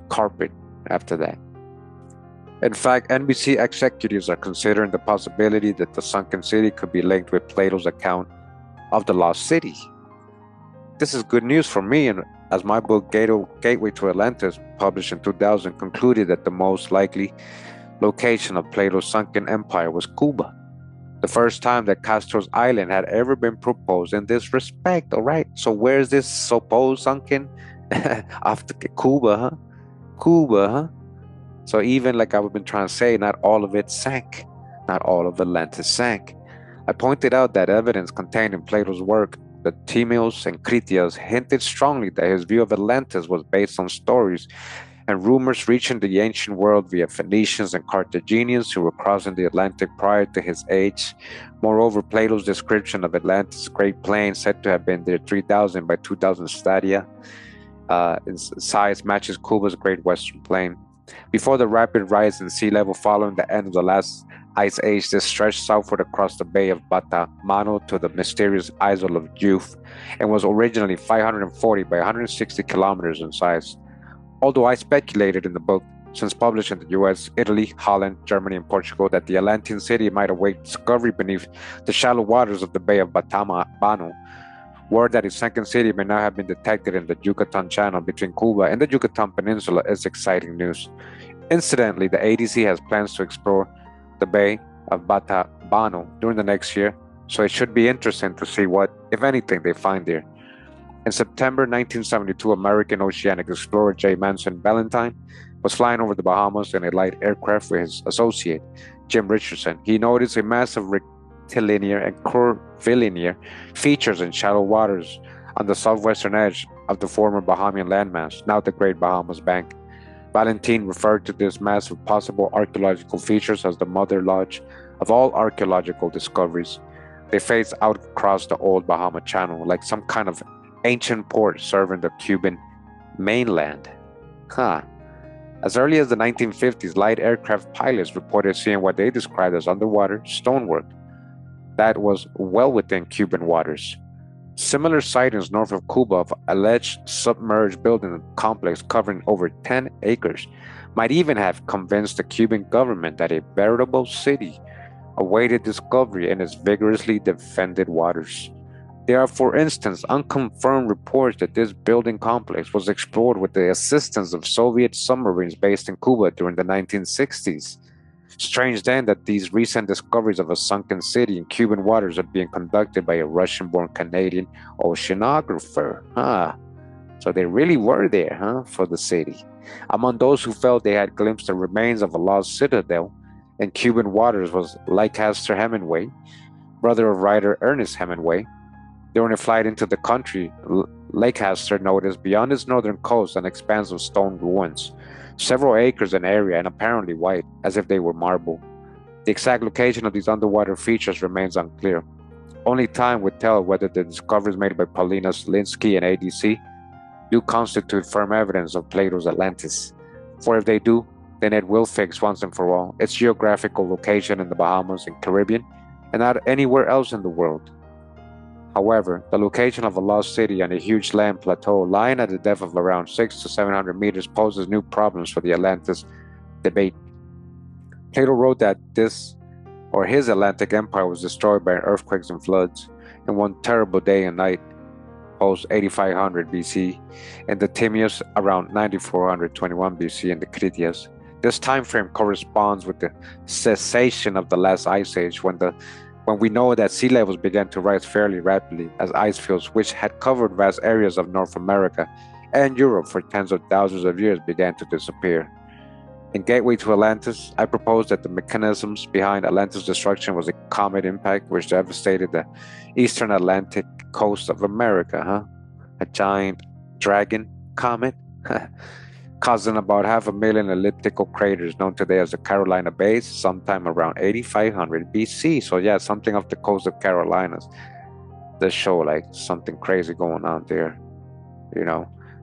carpet after that. In fact, NBC executives are considering the possibility that the sunken city could be linked with Plato's account of the lost city. This is good news for me, and as my book Gateway to Atlantis, published in 2000, concluded that the most likely location of Plato's sunken empire was Cuba. The first time that Castro's island had ever been proposed in this respect, all right? So where is this supposed sunken? After Cuba, huh? Cuba, huh? So even like I've been trying to say, not all of it sank. Not all of Atlantis sank. I pointed out that evidence contained in Plato's work, the Timaeus and Critias, hinted strongly that his view of Atlantis was based on stories and rumors reaching the ancient world via Phoenicians and Carthaginians who were crossing the Atlantic prior to his age. Moreover, Plato's description of Atlantis' Great Plain, said to have been there 3,000 by 2,000 stadia, in size matches Cuba's Great Western Plain. Before the rapid rise in sea level following the end of the last ice age, this stretched southward across the Bay of Batamano to the mysterious Isle of Youth, and was originally 540 by 160 kilometers in size. Although I speculated in the book, since published in the US, Italy, Holland, Germany, and Portugal, that the Atlantean city might await discovery beneath the shallow waters of the Bay of Batamano, word that a sunken city may now have been detected in the Yucatan Channel between Cuba and the Yucatan Peninsula is exciting news. Incidentally, the ADC has plans to explore the Bay of Bano during the next year, so it should be interesting to see what, if anything, they find there. In September 1972, American oceanic explorer J. Manson Valentine was flying over the Bahamas in a light aircraft with his associate, Jim Richardson. He noticed a massive rectilinear and curvilinear features in shallow waters on the southwestern edge of the former Bahamian landmass, now the Great Bahamas Bank. Valentine referred to this massive possible archaeological features as the mother lodge of all archaeological discoveries. They faced out across the old Bahama Channel like some kind of ancient port serving the Cuban mainland. Huh. As early as the 1950s, light aircraft pilots reported seeing what they described as underwater stonework that was well within Cuban waters. Similar sightings north of Cuba of alleged submerged building complex covering over 10 acres might even have convinced the Cuban government that a veritable city awaited discovery in its vigorously defended waters. There are, for instance, unconfirmed reports that this building complex was explored with the assistance of Soviet submarines based in Cuba during the 1960s. Strange then that these recent discoveries of a sunken city in Cuban waters are being conducted by a Russian-born Canadian oceanographer. So they really were there, for the city. Among those who felt they had glimpsed the remains of a lost citadel in Cuban waters was Leicester Hemingway, brother of writer Ernest Hemingway. During a flight into the country, Leicester noticed beyond its northern coast an expanse of stone ruins, several acres in area and apparently white, as if they were marble. The exact location of these underwater features remains unclear. Only time would tell whether the discoveries made by Paulina Slinsky and ADC do constitute firm evidence of Plato's Atlantis. For if they do, then it will fix once and for all its geographical location in the Bahamas and Caribbean and not anywhere else in the world. However, the location of a lost city on a huge land plateau lying at a depth of around 600 to 700 meters poses new problems for the Atlantis debate. Plato wrote that his Atlantic empire was destroyed by earthquakes and floods in one terrible day and night, post 8500 BC, and the Timaeus around 9421 BC in the Critias. This time frame corresponds with the cessation of the last ice age when we know that sea levels began to rise fairly rapidly as ice fields which had covered vast areas of North America and Europe for tens of thousands of years began to disappear. In Gateway to Atlantis, I propose that the mechanisms behind Atlantis' destruction was a comet impact which devastated the eastern Atlantic coast of America, A giant dragon comet, causing about 500,000 elliptical craters known today as the Carolina Bays sometime around 8500 BC. So yeah, something off the coast of Carolinas. This show like something crazy going on there,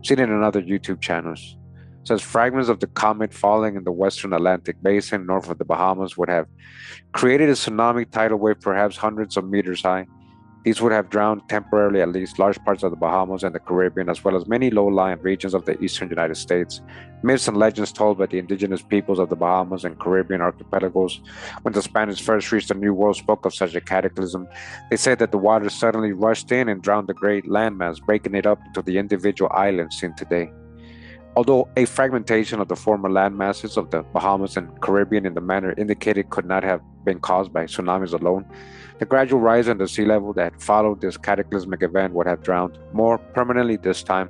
Seen it in other YouTube channels. It says fragments of the comet falling in the western Atlantic basin north of the Bahamas would have created a tsunami tidal wave perhaps hundreds of meters high. These would have drowned temporarily at least large parts of the Bahamas and the Caribbean, as well as many low-lying regions of the eastern United States. Myths and legends told by the indigenous peoples of the Bahamas and Caribbean archipelagos when the Spanish first reached the New World spoke of such a cataclysm. They said that the waters suddenly rushed in and drowned the great landmass, breaking it up into the individual islands seen today. Although a fragmentation of the former landmasses of the Bahamas and Caribbean in the manner indicated could not have been caused by tsunamis alone, the gradual rise in the sea level that followed this cataclysmic event would have drowned, more permanently this time,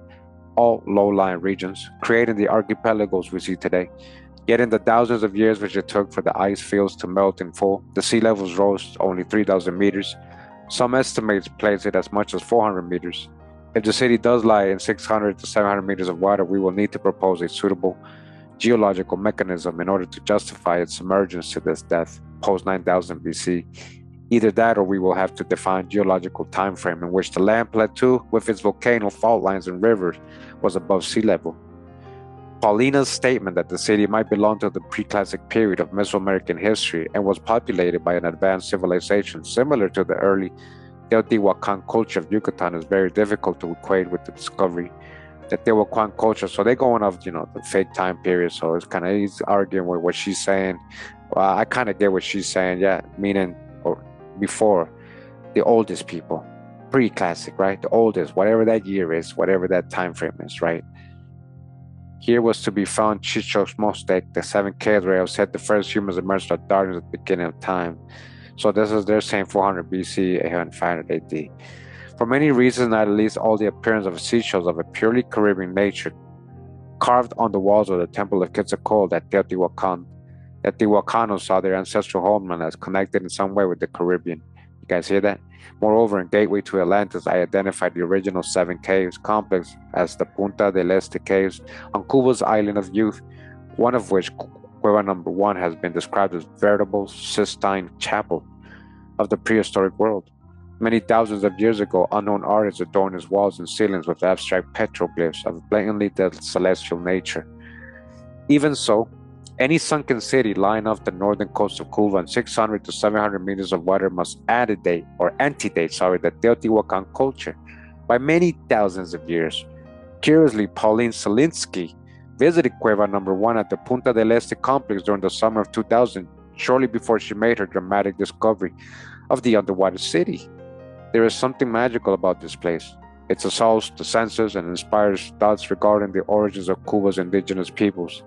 all low-lying regions, creating the archipelagos we see today. Yet in the thousands of years which it took for the ice fields to melt in full, the sea levels rose only 3,000 meters. Some estimates place it as much as 400 meters. If the city does lie in 600 to 700 meters of water, we will need to propose a suitable geological mechanism in order to justify its emergence to this depth, post 9000 BC. Either that or we will have to define geological time frame in which the land plateau with its volcano fault lines and rivers was above sea level. Paulina's statement that the city might belong to the pre-classic period of Mesoamerican history and was populated by an advanced civilization similar to the early Teotihuacan culture of Yucatan is very difficult to equate with the discovery that Teotihuacan culture. So they're going off, the fake time period. So it's kind of he's arguing with what she's saying. Well, I kind of get what she's saying. Yeah, meaning or before the oldest people, pre-classic, right? The oldest, whatever that year is, whatever that time frame is, right? Here was to be found Chichos Mostek, the 7 caves where I said the first humans emerged out of darkness at the beginning of time. So this is they're saying 400 BC and 500 AD. For many reasons, not at least all the appearance of seashells of a purely Caribbean nature carved on the walls of the Temple of Quetzalcoatl at Teotihuacan. That Teotihuacanos saw their ancestral homeland as connected in some way with the Caribbean. You guys hear that? Moreover, in Gateway to Atlantis, I identified the original 7 caves complex as the Punta del Este caves on Cuba's island of youth, one of which, Cueva number 1, has been described as veritable Sistine Chapel of the prehistoric world. Many thousands of years ago, unknown artists adorned its walls and ceilings with abstract petroglyphs of blatantly celestial nature. Even so, any sunken city lying off the northern coast of Cuba and 600 to 700 meters of water must antedate the Teotihuacan culture by many thousands of years. Curiously, Pauline Selinsky visited Cueva number 1 at the Punta del Este complex during the summer of 2000, shortly before she made her dramatic discovery of the underwater city. There is something magical about this place. It assaults the senses and inspires thoughts regarding the origins of Cuba's indigenous peoples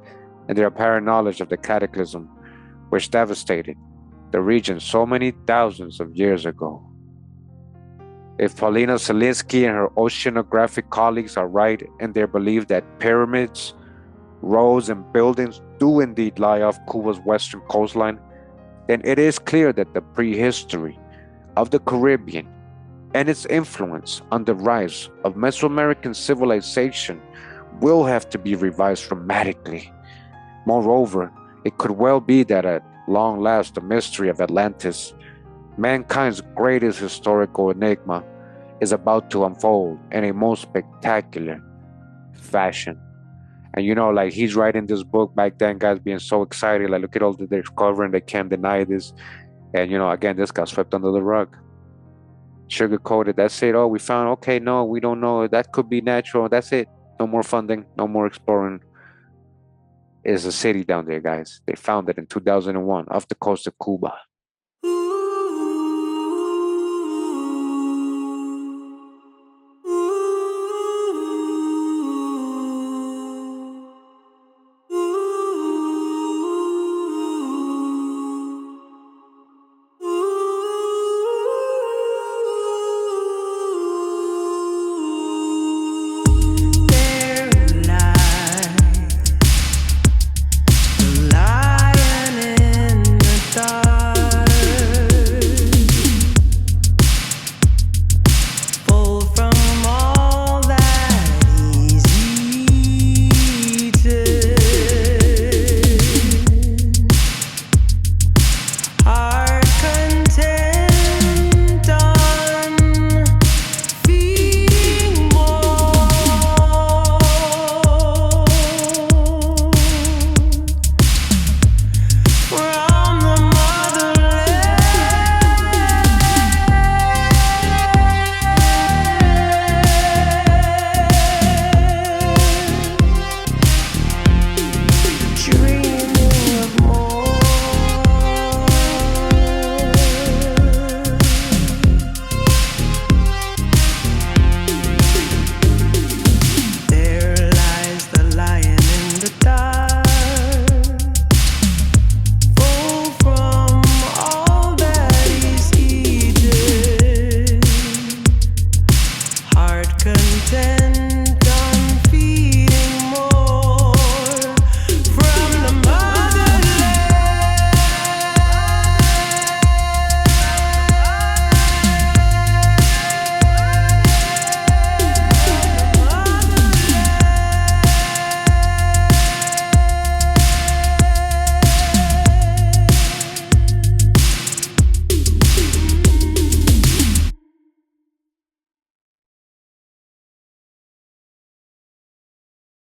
and their apparent knowledge of the cataclysm which devastated the region so many thousands of years ago. If Paulina Selinsky and her oceanographic colleagues are right in their belief that pyramids, roads, and buildings do indeed lie off Cuba's western coastline, then it is clear that the prehistory of the Caribbean and its influence on the rise of Mesoamerican civilization will have to be revised dramatically. Moreover, it could well be that at long last the mystery of Atlantis, mankind's greatest historical enigma, is about to unfold in a most spectacular fashion. And like he's writing this book back then, guys being so excited, like look at all that they're covering, they can't deny this. And again, this got swept under the rug. Sugar-coated, that's it. Oh, we found, okay, no, we don't know. That could be natural. That's it. No more funding, no more exploring. Is a city down there, guys. They found it in 2001 off the coast of Cuba.